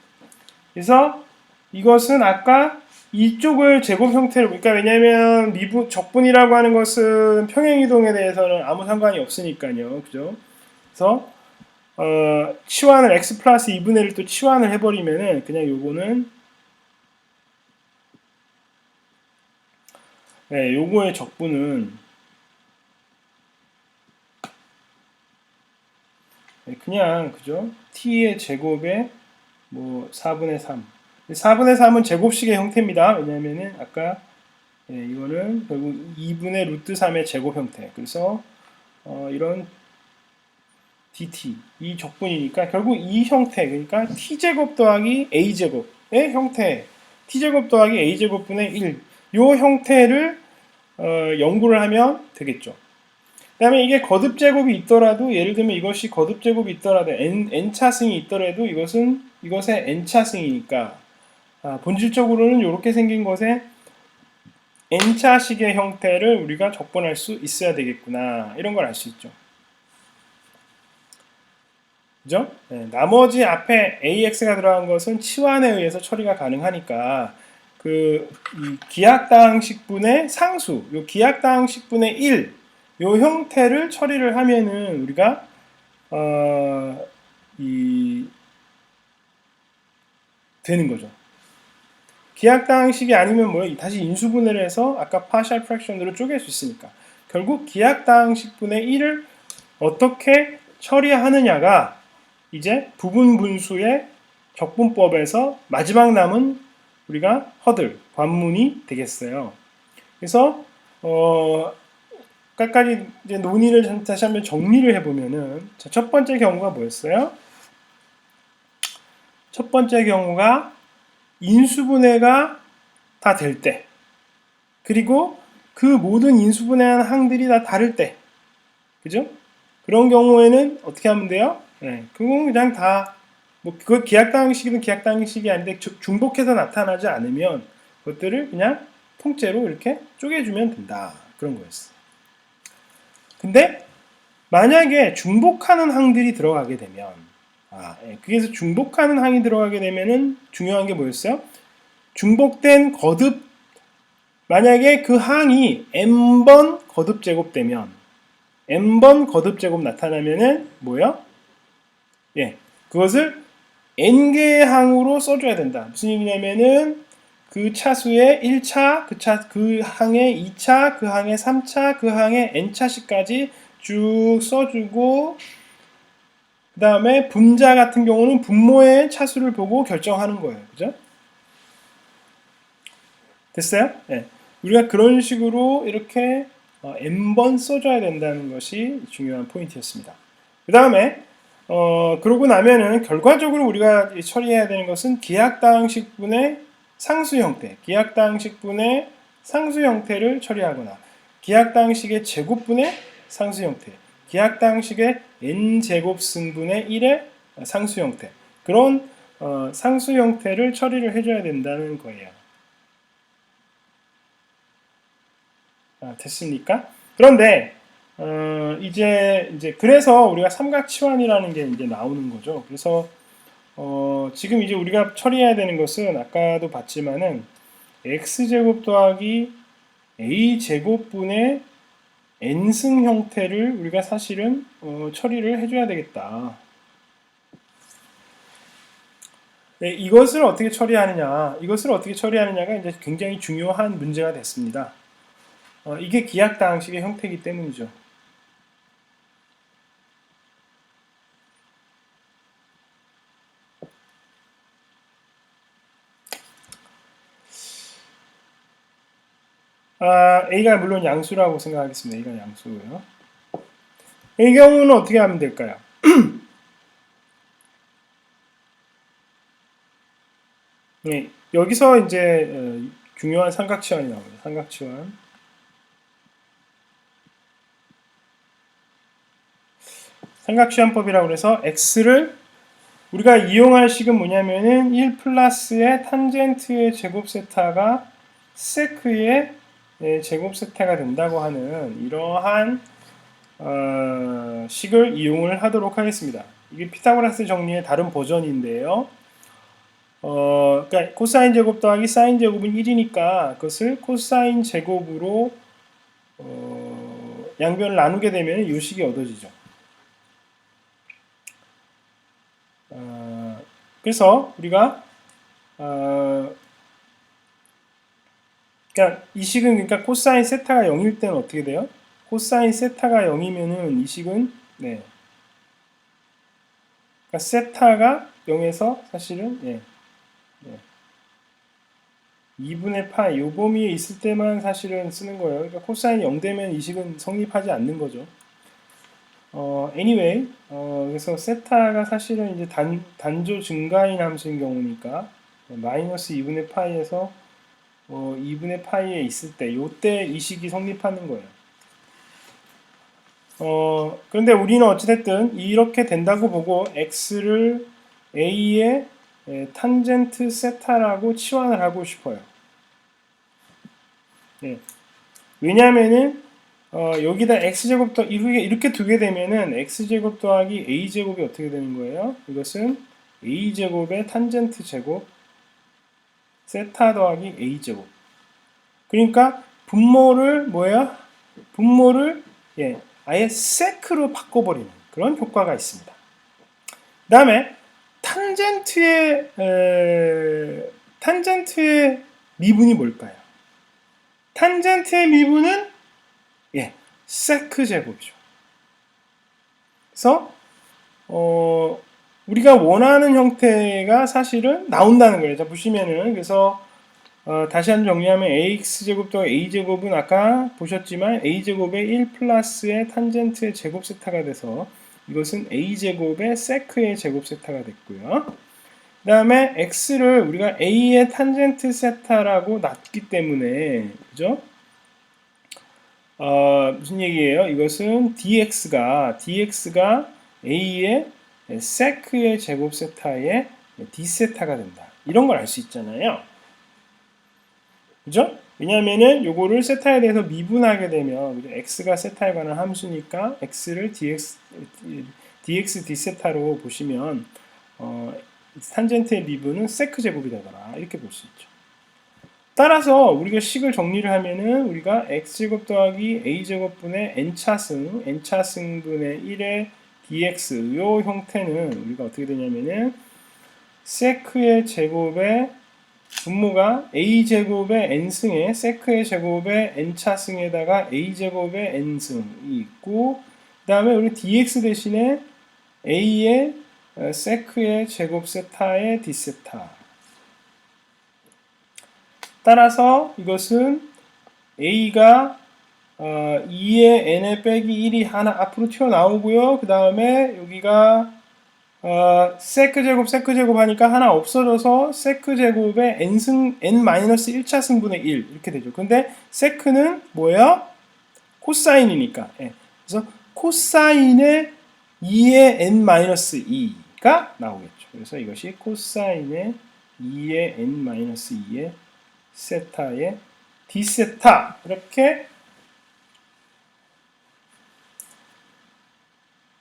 그래서 이것은 아까 이쪽을 제곱 형태로 그러니까 왜냐하면 적분이라고 하는 것은 평행이동에 대해서는 아무 상관이 없으니까요. 그죠? 그래서 치환을 x 플러스 2분의 1또 치환을 해버리면은 그냥 요거는 네, 요거의 적분은 그냥 그죠? t의 제곱에 뭐 4분의 3. 4분의 3은 제곱식의 형태입니다. 왜냐면은 아까 이거는 결국 2분의 루트 3의 제곱 형태. 그래서 이런 dt 이 적분이니까 결국 이 형태 그러니까 t제곱 더하기 a제곱의 형태 t제곱 더하기 a제곱분의 1 요 형태를 연구를 하면 되겠죠. 그 다음에 이게 거듭제곱이 있더라도 예를 들면 이것이 거듭제곱이 있더라도 n차승이 있더라도 이것의 n차승이니까 본질적으로는 이렇게 생긴 것에 n차식의 형태를 우리가 적분할 수 있어야 되겠구나 이런 걸 알 수 있죠. 그죠? 네, 나머지 앞에 AX가 들어간 것은 치환에 의해서 처리가 가능하니까 이 기하당식분의 상수, 요 기하당식분의 1, 요 형태를 처리를 하면은 우리가 되는 거죠. 기하당식이 아니면 뭐예요? 다시 인수분해를 해서 아까 partial fraction으로 쪼갤 수 있으니까 결국 기하당식분의 1을 어떻게 처리하느냐가 이제 부분 분수의 적분법에서 마지막 남은 우리가 관문이 되겠어요. 그래서 까까지 이제 논의를 다시 한번 정리를 해보면은 첫 번째 경우가 뭐였어요? 첫 번째 경우가 인수분해가 다 될 때, 그리고 그 모든 인수분해한 항들이 다 다를 때, 그죠? 그런 경우에는 어떻게 하면 돼요? 네, 그건 그냥 그 기하당식이든 기하당식이 아닌데 중복해서 나타나지 않으면 그것들을 그냥 통째로 이렇게 쪼개주면 된다. 그런 거였어요. 근데 만약에 중복하는 항들이 들어가게 되면 그래서 중복하는 항이 들어가게 되면은 중요한 게 뭐였어요? 중복된 거듭 만약에 그 항이 n번 거듭 제곱되면 n번 거듭 제곱 나타나면은 뭐예요? 그것을 n개의 항으로 써줘야 된다. 무슨 얘기냐면은 그 차수의 1차, 그 항의 2차, 그 항의 3차, 그 항의 n차식까지 쭉 써주고 그 그 다음에 분자 같은 경우는 분모의 차수를 보고 결정하는 거예요. 그죠? 됐어요? 네. 우리가 그런 식으로 이렇게 n번 써줘야 된다는 것이 중요한 포인트였습니다. 그 다음에 그러고 나면은 결과적으로 우리가 처리해야 되는 것은 기하당식분의 상수 형태, 기하당식분의 상수 형태를 처리하거나 기하당식의 제곱분의 상수 형태, 기하당식의 n제곱승분의 1의 상수 형태, 그런 상수 형태를 처리를 해줘야 된다는 거예요. 됐습니까? 그런데 이제 그래서 우리가 삼각치환이라는 게 이제 나오는 거죠. 그래서 지금 이제 우리가 처리해야 되는 것은 아까도 봤지만은 x제곱 더하기 a제곱분의 n승 형태를 우리가 사실은 처리를 해줘야 되겠다. 네, 이것을 어떻게 처리하느냐가 이제 굉장히 중요한 문제가 됐습니다. 이게 기하당식의 형태이기 때문이죠. A가 물론 양수라고 생각하겠습니다. A가 양수고요. 이 경우는 어떻게 하면 될까요? 네, 여기서 이제 중요한 삼각치환이 나옵니다. 삼각치환. 삼각치환법이라고 해서 x를 우리가 이용할 식은 뭐냐면은 1 플러스의 탄젠트의 제곱 세타가 세크의 제곱 세타가 된다고 하는 이러한 식을 이용을 하도록 하겠습니다. 이게 피타고라스 정리의 다른 버전인데요. 그러니까 코사인 제곱 더하기 사인 제곱은 1이니까 그것을 코사인 제곱으로 양변을 나누게 되면 이 식이 얻어지죠. 그래서 우리가 그러니까 이 식은 그러니까 코사인 세타가 0일 때는 어떻게 돼요? 코사인 세타가 0이면은 이 식은 네. 그러니까 세타가 0에서 사실은 예. 2분의 파이 요 범위에 있을 때만 사실은 쓰는 거예요. 그러니까 코사인이 0 되면 이 식은 성립하지 않는 거죠. anyway, 그래서 세타가 사실은 이제 단조 증가인 함수인 경우니까 마이너스 2분의 파이에서 2분의 파이에 있을 때 요때 이 식이 성립하는 거예요. 그런데 우리는 어찌됐든 이렇게 된다고 보고 x를 a의 탄젠트 세타라고 치환을 하고 싶어요. 네. 왜냐하면은 여기다 x제곱 더 이렇게 두게 되면은 x제곱 더하기 a제곱이 어떻게 되는 거예요? 이것은 a제곱의 탄젠트 제곱 세타 더하기 a제곱. 그러니까 분모를 뭐야? 분모를 아예 세크로 바꿔버리는 그런 효과가 있습니다. 그 다음에 탄젠트의 미분이 뭘까요? 탄젠트의 미분은 세크 제곱이죠. 그래서 우리가 원하는 형태가 사실은 나온다는 거예요. 자, 보시면은 그래서 다시 한번 정리하면 ax제곱 더 a제곱은 아까 보셨지만 a제곱의 1 플러스의 탄젠트의 제곱 세타가 돼서 이것은 a제곱의 세크의 제곱 세타가 됐고요. 그 다음에 x를 우리가 a의 탄젠트 세타라고 놨기 때문에 그죠? 무슨 얘기예요? 이것은 dx가 a의 세크의 제곱 세타의 d세타가 된다. 이런 걸 알 수 있잖아요. 그죠? 왜냐면은 요거를 세타에 대해서 미분하게 되면 그죠? x가 세타에 관한 함수니까 x를 dx d세타로 보시면 탄젠트의 미분은 세크 제곱이 되더라. 이렇게 볼 수 있죠. 따라서 우리가 식을 정리를 하면은 우리가 x제곱 더하기 a제곱분의 n차승분의 1의 dx 요 형태는 우리가 어떻게 되냐면은 세크의 제곱의 분모가 a제곱의 n승에 세크의 제곱의 n차승에다가 a제곱의 n승이 있고 그 다음에 우리 dx 대신에 A의 세크의 제곱 세타의 d 세타. 따라서 이것은 A가 2의 n에 빼기 1이 하나 앞으로 튀어나오고요. 그 다음에 여기가 세크 제곱 하니까 하나 없어져서 세크 제곱의 n-1차 승분의 1 이렇게 되죠. 근데 세크는 뭐예요? 코사인이니까. 예. 그래서 코사인의 2의 n-2가 나오겠죠. 그래서 이것이 코사인의 2의 n-2의 세타의 d 세타 이렇게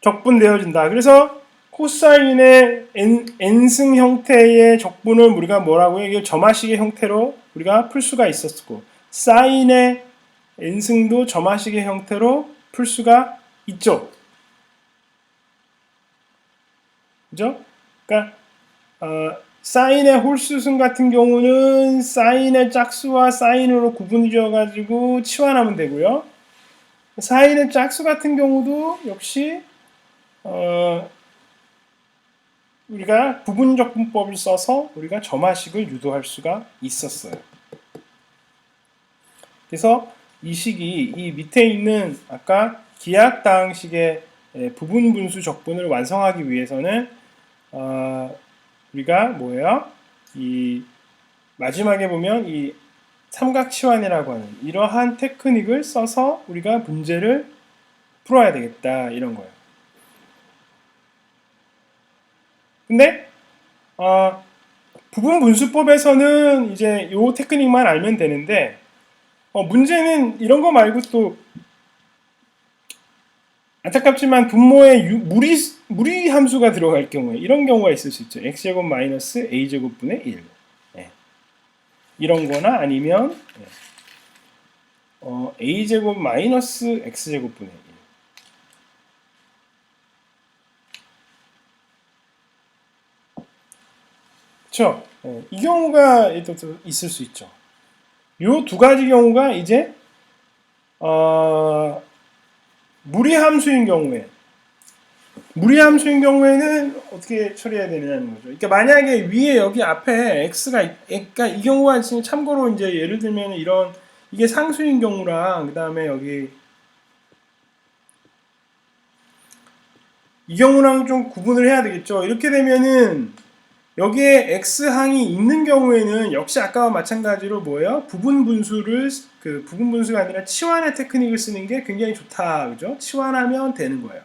적분되어진다. 그래서 코사인의 n승 형태의 적분을 우리가 뭐라고 해요? 점화식의 형태로 우리가 풀 수가 있었고, 사인의 n승도 점화식의 형태로 풀 수가 있죠. 그죠? 그러니까 사인의 홀수승 같은 경우는 사인의 짝수와 사인으로 구분이 되어가지고 치환하면 되고요. 사인의 짝수 같은 경우도 역시 우리가 부분적분법을 써서 우리가 점화식을 유도할 수가 있었어요. 그래서 이 식이 이 밑에 있는 아까 기하학당식의 부분분수 적분을 완성하기 위해서는 우리가 뭐예요? 이 마지막에 보면 이 삼각치환이라고 하는 이러한 테크닉을 써서 우리가 문제를 풀어야 되겠다 이런 거예요. 근데 부분분수법에서는 이제 요 테크닉만 알면 되는데 문제는 이런 거 말고 또 안타깝지만 분모에 무리 함수가 들어갈 경우에 이런 경우가 있을 수 있죠. x제곱 마이너스 a제곱분의 1 이런 거나 아니면 a제곱 마이너스 x제곱분의 1 그렇죠? 이 경우가 있을 수 있죠. 요 두 가지 경우가 이제 무리함수인 경우에는 어떻게 처리해야 되느냐는 거죠. 그러니까 만약에 위에 여기 앞에 x가 그러니까 이 경우가 지금 참고로 이제 예를 들면 이런 이게 상수인 경우랑 그 다음에 여기 이 경우랑 좀 구분을 해야 되겠죠. 이렇게 되면은 여기에 x항이 있는 경우에는 역시 아까와 마찬가지로 뭐예요? 부분분수가 아니라 치환의 테크닉을 쓰는 게 굉장히 좋다. 그죠? 치환하면 되는 거예요.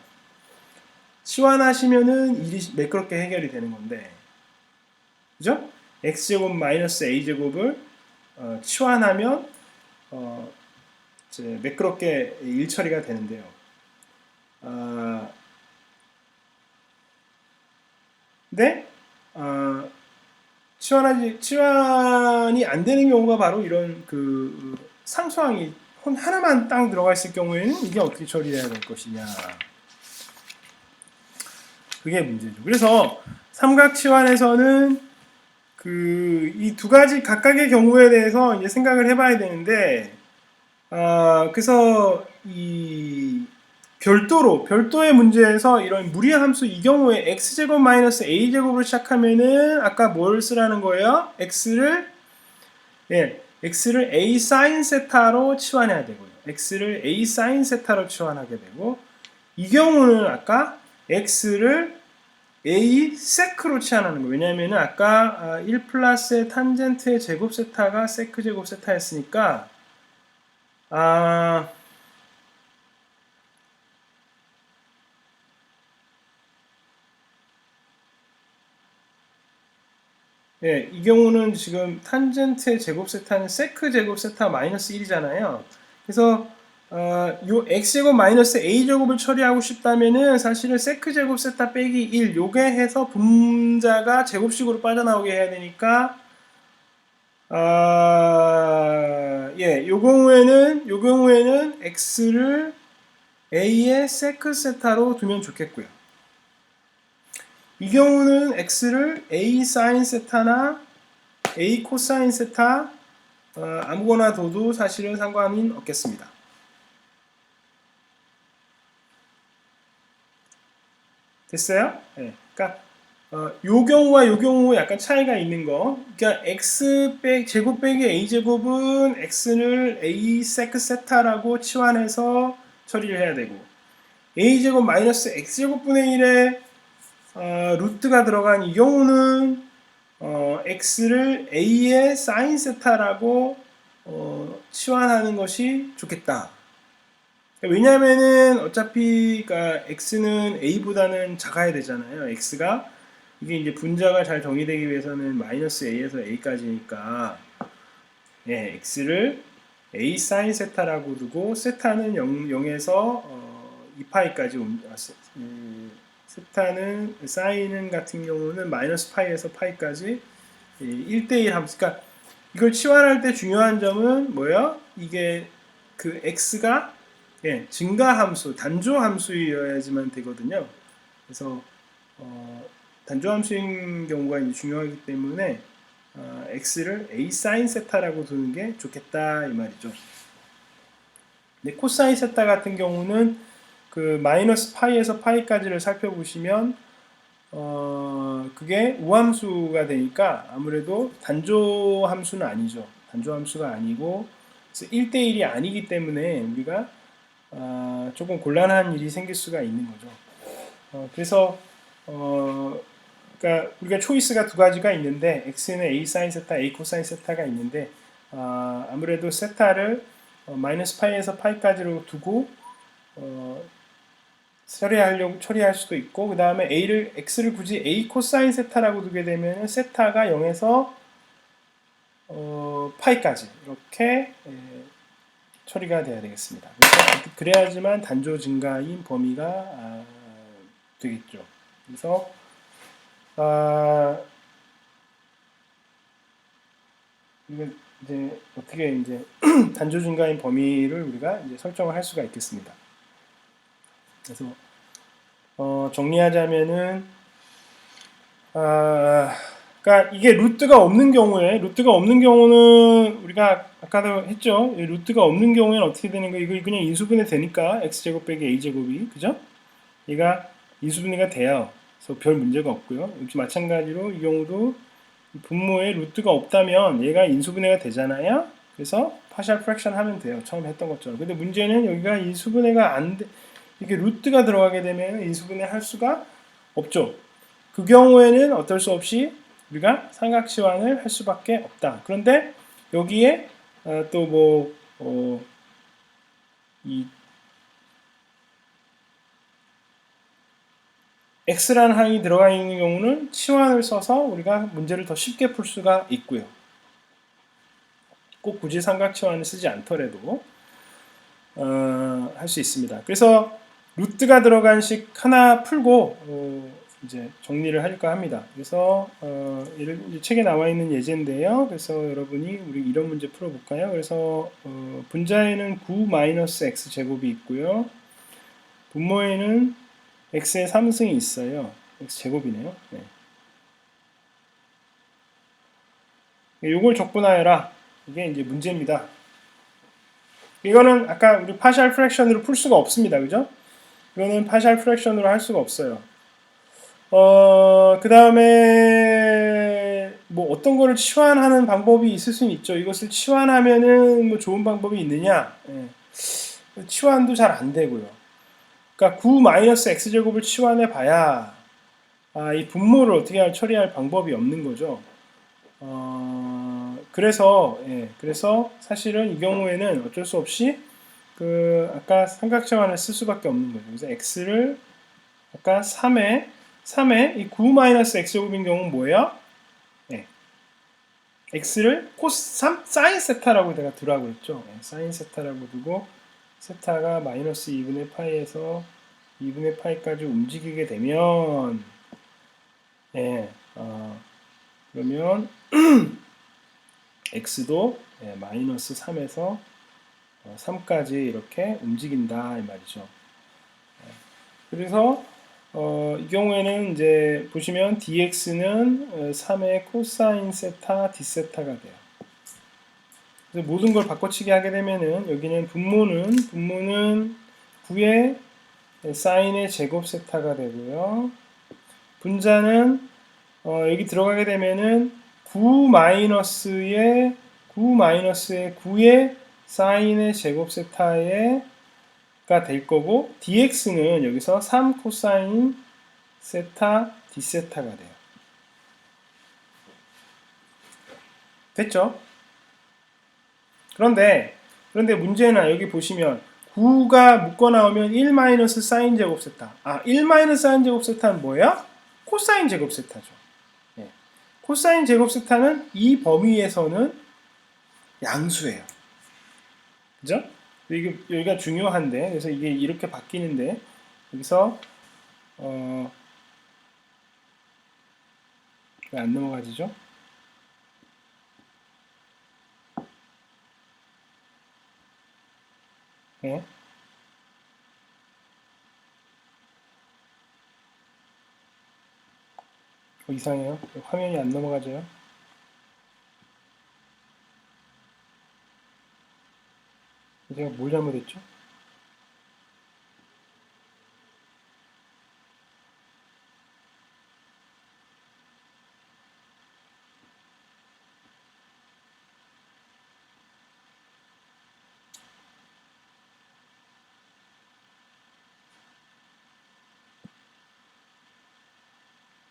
치환하시면은 일이 매끄럽게 해결이 되는 건데. 그죠? x제곱 마이너스 a제곱을 치환하면 이제 매끄럽게 일 처리가 되는데요. 근데 치환이 안 되는 경우가 바로 이런 그 상수항이 하나만 딱 들어가 있을 경우에는 이게 어떻게 처리해야 될 것이냐. 그게 문제죠. 그래서 삼각치환에서는 이 두 가지 각각의 경우에 대해서 이제 생각을 해봐야 되는데, 그래서 이 별도의 문제에서 이런 무리함수 이 경우에 x제곱 마이너스 a제곱으로 시작하면은 아까 뭘 쓰라는 거예요? x를 a sin 세타로 치환해야 되고요. x를 a sin 세타로 치환하게 되고, 이 경우는 아까 x를 a 세크로 치환하는 거예요. 왜냐하면 아까 1 플러스의 탄젠트의 제곱 세타가 세크 제곱 세타였으니까 이 경우는 지금 탄젠트의 제곱 세타는 세크 제곱 세타 마이너스 1이잖아요. 그래서 요 x제곱 마이너스 a제곱을 처리하고 싶다면은 사실은 세크 제곱 세타 빼기 1 요게 해서 분자가 제곱식으로 빠져나오게 해야 되니까 요 경우에는 x를 a의 세크 세타로 두면 좋겠고요. 이 경우는 x를 a sin 세타나 a 코사인 세타 아무거나 둬도 사실은 상관이 없겠습니다. 됐어요? 네. 그러니까 요 경우와 요 경우 약간 차이가 있는 거. 그러니까 x 제곱 빼기 a 제곱은 x를 a sec 세타라고 치환해서 처리를 해야 되고 a 제곱 마이너스 x 제곱분의 1에 루트가 들어간 이 경우는 x를 a의 sin 세타라고 치환하는 것이 좋겠다. 왜냐면은 어차피 그러니까 x는 a보다는 작아야 되잖아요. x가 이게 이제 분자가 잘 정의되기 위해서는 마이너스 a에서 a까지니까 예, x를 a sin 세타라고 두고 세타는 0에서 2파이까지 세타는 사인은 같은 경우는 마이너스 파이에서 파이까지 1대1 함수. 그러니까 이걸 치환할 때 중요한 점은 뭐예요? 이게 그 x가 예, 증가 함수, 단조 함수여야지만 되거든요. 그래서 단조 함수인 경우가 이제 중요하기 때문에 x를 a sin 세타라고 두는 게 좋겠다 이 말이죠. 근데 코사인 세타 같은 경우는 그 마이너스 파이에서 파이까지를 살펴보시면 그게 우함수가 되니까 아무래도 단조 함수는 아니죠. 단조 함수가 아니고 1대1이 아니기 때문에 우리가 조금 곤란한 일이 생길 수가 있는 거죠. 그래서 그러니까 우리가 초이스가 두 가지가 있는데 x는 a sin 세타, a 코사인 세타가 있는데 아무래도 세타를 마이너스 파이에서 파이까지로 두고 처리할 수도 있고 그 다음에 x를 굳이 a 코사인 세타라고 두게 되면 세타가 0에서 파이까지 이렇게 처리가 돼야 되겠습니다. 그래야지만 단조 증가인 범위가 되겠죠. 그래서 이거 이제 어떻게 이제 단조 증가인 범위를 우리가 이제 설정을 할 수가 있겠습니다. 그래서 정리하자면은 그러니까 이게 루트가 없는 경우는 우리가 아까도 했죠. 루트가 없는 경우에는 어떻게 되는 거예요? 이거 그냥 인수분해 되니까 x제곱 빼기 a제곱이 그죠? 얘가 인수분해가 돼요. 그래서 별 문제가 없고요. 역시 마찬가지로 이 경우도 분모에 루트가 없다면 얘가 인수분해가 되잖아요. 그래서 파셜 프랙션 하면 돼요. 처음 했던 것처럼. 근데 문제는 여기가 인수분해가 안 돼. 이게 루트가 들어가게 되면 인수분해 할 수가 없죠. 그 경우에는 어쩔 수 없이 우리가 삼각치환을 할 수밖에 없다. 그런데 여기에 또 이 x라는 항이 들어가 있는 경우는 치환을 써서 우리가 문제를 더 쉽게 풀 수가 있고요. 꼭 굳이 삼각치환을 쓰지 않더라도 할 수 있습니다. 그래서 루트가 들어간 식 하나 풀고 이제 정리를 할까 합니다. 그래서 책에 나와 있는 예제인데요. 그래서 여러분이 우리 이런 문제 풀어볼까요? 그래서 분자에는 9-x 제곱이 있고요. 분모에는 x의 3승이 있어요. x 제곱이네요. 네. 이걸 적분하여라. 이게 이제 문제입니다. 이거는 아까 우리 파셜 프랙션으로 풀 수가 없습니다. 그죠? 이거는 파셜 프랙션으로 할 수가 없어요. 그 다음에 뭐 어떤 거를 치환하는 방법이 있을 수는 있죠. 이것을 치환하면은 뭐 좋은 방법이 있느냐? 예. 치환도 잘 안 되고요. 그러니까 9-x제곱을 치환해 봐야 이 분모를 어떻게 처리할 방법이 없는 거죠. 그래서 사실은 이 경우에는 어쩔 수 없이 아까 삼각치환을 쓸 수밖에 없는 거죠. 그래서 x를 아까 3에 이 9-x제곱인 경우는 뭐예요? 네. x를 사인 세타라고 내가 두라고 했죠. 네, 사인 세타라고 두고 세타가 마이너스 2분의 파이에서 2분의 파이까지 움직이게 되면 그러면 x도 마이너스 3에서 3까지 이렇게 움직인다 이 말이죠. 그래서 이 경우에는 이제 보시면 dx는 3의 코사인 세타 d세타가 돼요. 그래서 모든 걸 바꿔치기 하게 되면은 여기는 분모는 9의 사인의 제곱 세타가 되고요. 분자는 여기 들어가게 되면은 9 마이너스의 9의 사인의 제곱 세타가 될 거고 dx는 여기서 3 코사인 세타 d 세타가 돼요. 됐죠? 그런데 문제는 여기 보시면 9가 묶어 나오면 1 마이너스 사인 제곱 세타. 1 마이너스 사인 제곱 세타는 뭐예요? 코사인 제곱 세타죠. 예. 코사인 제곱 세타는 이 범위에서는 양수예요. 그죠? 여기가 중요한데, 그래서 이게 이렇게 바뀌는데, 여기서, 왜 안 넘어가지죠? 네. 이상해요. 화면이 안 넘어가져요. 제가 뭘 잘못했죠?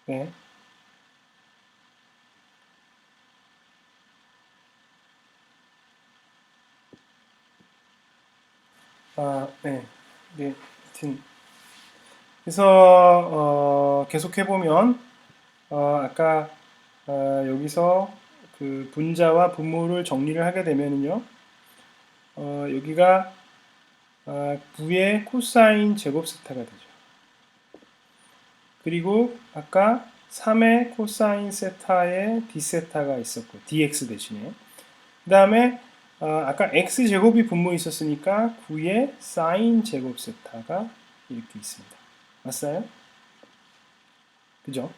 네. 네. 네. 하여튼. 그래서, 계속 해보면, 아까, 여기서 그 분자와 분모를 정리를 하게 되면은요, 여기가 9의 코사인 제곱 세타가 되죠. 그리고 아까 3의 코사인 세타의 d 세타가 있었고, dx 대신에. 그 다음에 아까 x 제곱이 분모에 있었으니까 9의 사인 제곱 세타가 이렇게 있습니다. 맞아요? 그죠?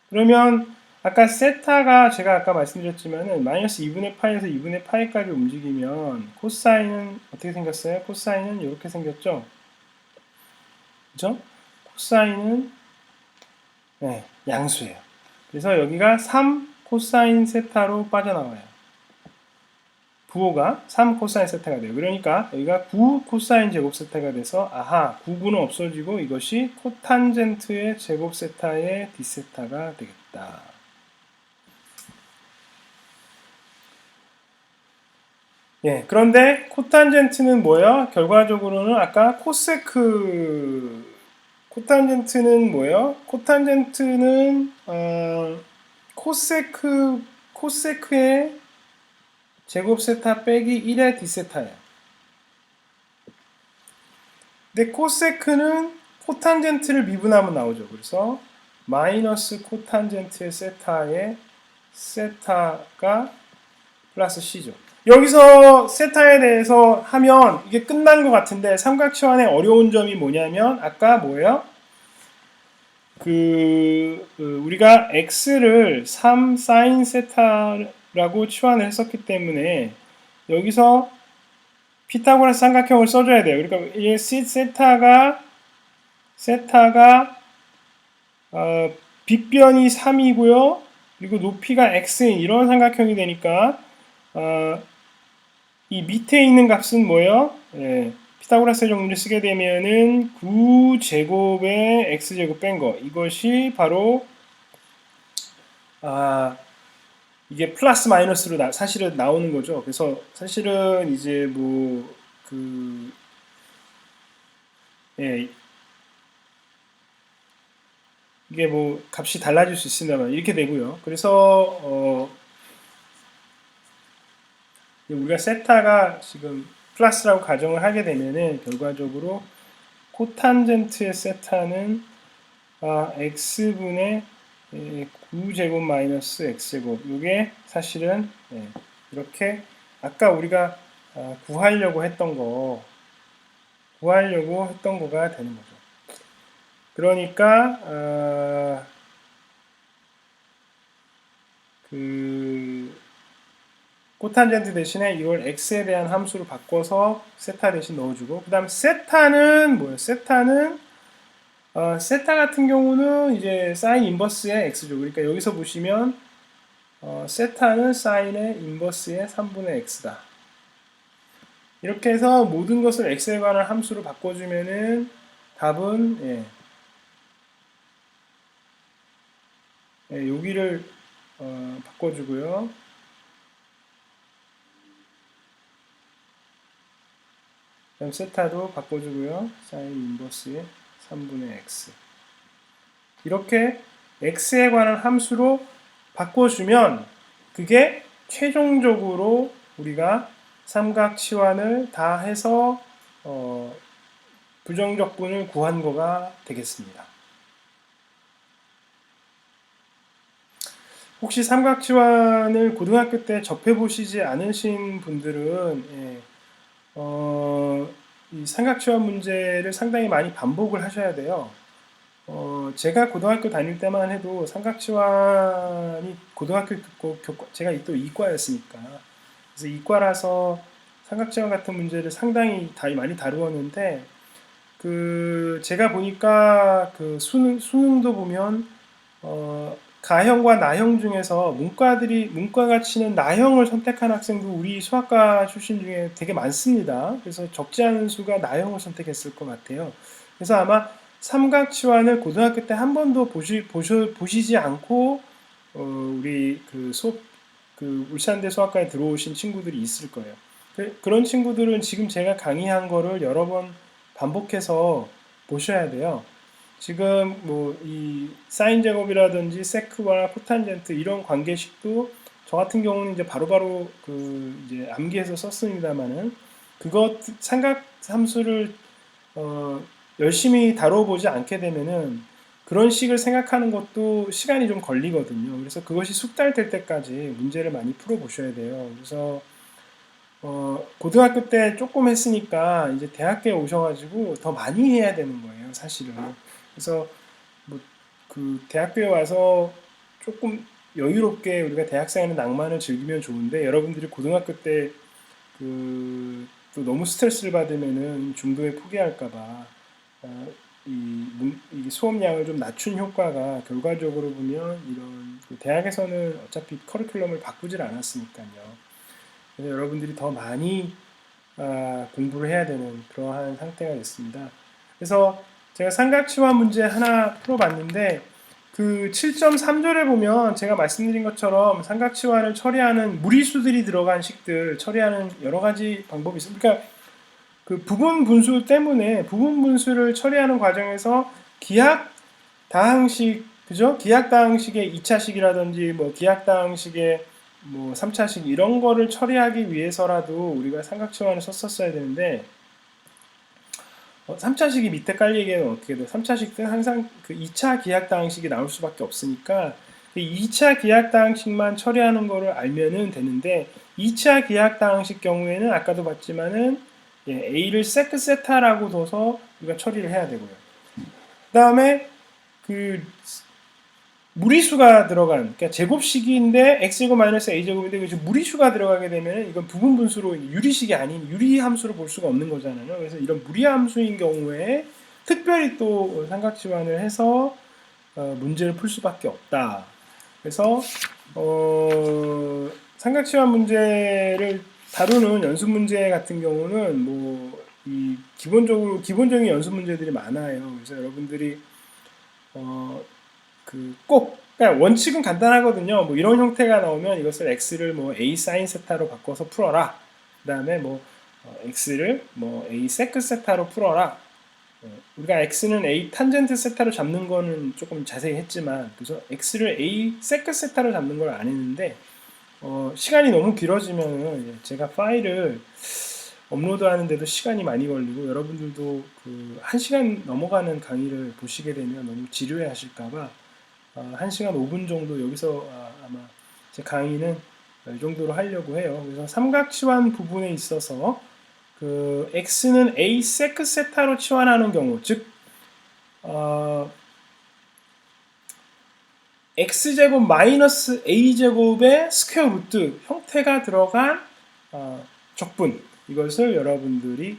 그러면 아까 세타가 제가 아까 말씀드렸지만은 마이너스 2분의 파이에서 2분의 파이까지 움직이면 코사인은 어떻게 생겼어요? 코사인은 이렇게 생겼죠? 그죠? 코사인은 네, 양수예요. 그래서 여기가 3 코사인 세타로 빠져나와요. 부호가 3 코사인 세타가 돼요. 그러니까 여기가 9 코사인 제곱 세타가 돼서 9구는 없어지고 이것이 코탄젠트의 제곱 세타의 d 세타가 되겠다. 예, 그런데 코탄젠트는 뭐예요? 결과적으로는 아까 코탄젠트는 뭐예요? 코탄젠트는 코세크의 제곱 세타 빼기 1의 d 세타예요. 근데 코세크는 코탄젠트를 미분하면 나오죠. 그래서 마이너스 코탄젠트의 세타가 플러스 c죠. 여기서 세타에 대해서 하면 이게 끝난 것 같은데 삼각형의 어려운 점이 뭐냐면 아까 뭐예요? 우리가 x를 3 사인 세타라고 치환을 했었기 때문에 여기서 피타고라스 삼각형을 써줘야 돼요. 그러니까 이 세타가 빗변이 3이고요. 그리고 높이가 x인 이런 삼각형이 되니까 이 밑에 있는 값은 뭐예요? 예, 피타고라스의 정리를 쓰게 되면은 9제곱에 x제곱 뺀 거. 이것이 바로 이게 플러스 마이너스로 사실은 나오는 거죠. 그래서 사실은 이제 예, 이게 값이 달라질 수 있습니다만 이렇게 되고요. 그래서 우리가 세타가 지금 플러스라고 가정을 하게 되면은 결과적으로 코탄젠트의 세타는 x분의 9제곱 마이너스 x제곱 이게 사실은 이렇게 아까 우리가 구하려고 했던 거가 되는 거죠. 그러니까 코탄젠트 대신에 이걸 x에 대한 함수로 바꿔서 세타 대신 넣어주고 그 다음에 세타는 뭐예요? 세타는 세타 같은 경우는 이제 사인 인버스의 x죠. 그러니까 여기서 보시면 세타는 사인의 인버스의 3분의 x다. 이렇게 해서 모든 것을 x에 관한 함수로 바꿔주면은 답은 여기를 바꿔주고요. 그다음 세타도 바꿔주고요. 사인 인버스의 3분의 x. 이렇게 x에 관한 함수로 바꿔주면 그게 최종적으로 우리가 삼각 치환을 다 해서 부정적분을 구한 거가 되겠습니다. 혹시 삼각치환을 고등학교 때 접해보시지 않으신 분들은 이 삼각치환 문제를 상당히 많이 반복을 하셔야 돼요. 제가 고등학교 다닐 때만 해도 삼각치환이 고등학교 제가 또 이과였으니까 그래서 이과라서 삼각치환 같은 문제를 상당히 많이 다루었는데 제가 보니까 수능도 보면 가형과 나형 중에서 문과가 치는 나형을 선택한 학생도 우리 수학과 출신 중에 되게 많습니다. 그래서 적지 않은 수가 나형을 선택했을 것 같아요. 그래서 아마 삼각치환을 고등학교 때 한 번도 보시지 않고 우리 울산대 수학과에 들어오신 친구들이 있을 거예요. 그런 친구들은 지금 제가 강의한 거를 여러 번 반복해서 보셔야 돼요. 지금 뭐 이 사인 제곱이라든지 세크와 코탄젠트 이런 관계식도 저 같은 경우는 이제 바로바로 이제 암기해서 썼습니다만은 그것 삼각 함수를 열심히 다뤄보지 않게 되면은 그런 식을 생각하는 것도 시간이 좀 걸리거든요. 그래서 그것이 숙달될 때까지 문제를 많이 풀어보셔야 돼요. 그래서 고등학교 때 조금 했으니까 이제 대학교에 오셔가지고 더 많이 해야 되는 거예요, 사실은. 그래서 뭐 대학교에 와서 조금 여유롭게 우리가 대학생활의 낭만을 즐기면 좋은데 여러분들이 고등학교 때 또 너무 스트레스를 받으면은 중도에 포기할까봐 이 수업량을 좀 낮춘 효과가 결과적으로 보면 이런 대학에서는 어차피 커리큘럼을 바꾸질 않았으니까요. 그래서 여러분들이 더 많이 공부를 해야 되는 그러한 상태가 됐습니다. 그래서 제가 삼각치환 문제 하나 풀어봤는데 그 7.3절에 보면 제가 말씀드린 것처럼 삼각치환을 처리하는 무리수들이 들어간 식들 처리하는 여러 가지 방법이 있습니다. 그러니까 그 부분 분수 때문에 부분 분수를 처리하는 과정에서 기하 다항식 그죠? 기하 다항식의 2차식이라든지 뭐 기하 다항식의 뭐 3차식 이런 거를 처리하기 위해서라도 우리가 삼각치환을 썼었어야 되는데 3차식이 밑에 깔리기에는 어떻게 돼요? 3차식은 항상 그 2차 기하다항식이 나올 수밖에 없으니까 2차 기하다항식만 처리하는 거를 알면은 되는데 2차 기하다항식 경우에는 아까도 봤지만은 A를 세크 세타라고 둬서 우리가 처리를 해야 되고요. 그 다음에 그 무리수가 들어간 그러니까 제곱식인데 x제곱 마이너스 a제곱인데 무리수가 들어가게 되면 이건 부분 분수로 유리식이 아닌 유리함수로 볼 수가 없는 거잖아요. 그래서 이런 무리함수인 경우에 특별히 또 삼각지환을 해서 문제를 풀 수밖에 없다. 그래서 삼각지환 문제를 다루는 연습 문제 같은 경우는 뭐 이 기본적인 연습 문제들이 많아요. 그래서 여러분들이 그러니까 원칙은 간단하거든요. 뭐 이런 형태가 나오면 이것을 x를 뭐 a 사인 세타로 바꿔서 풀어라. 그다음에 뭐 x를 뭐 a 세크 세타로 풀어라. 우리가 x는 a 탄젠트 세타로 잡는 거는 조금 자세히 했지만 그래서 x를 a 세크 세타로 잡는 걸 안 했는데 시간이 너무 길어지면은 제가 파일을 업로드하는데도 시간이 많이 걸리고 여러분들도 그 1시간 넘어가는 강의를 보시게 되면 너무 지루해 하실까봐 1시간 5분 정도 여기서 아마 제 강의는 이 정도로 하려고 해요. 그래서 삼각치환 부분에 있어서 그 x는 a 세크 세타로 치환하는 경우, 즉 x제곱 마이너스 a제곱의 스퀘어 루트 형태가 들어간 적분 이것을 여러분들이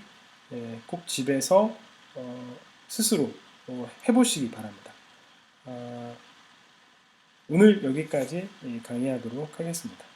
꼭 집에서 스스로 해보시기 바랍니다. 오늘 여기까지 강의하도록 하겠습니다.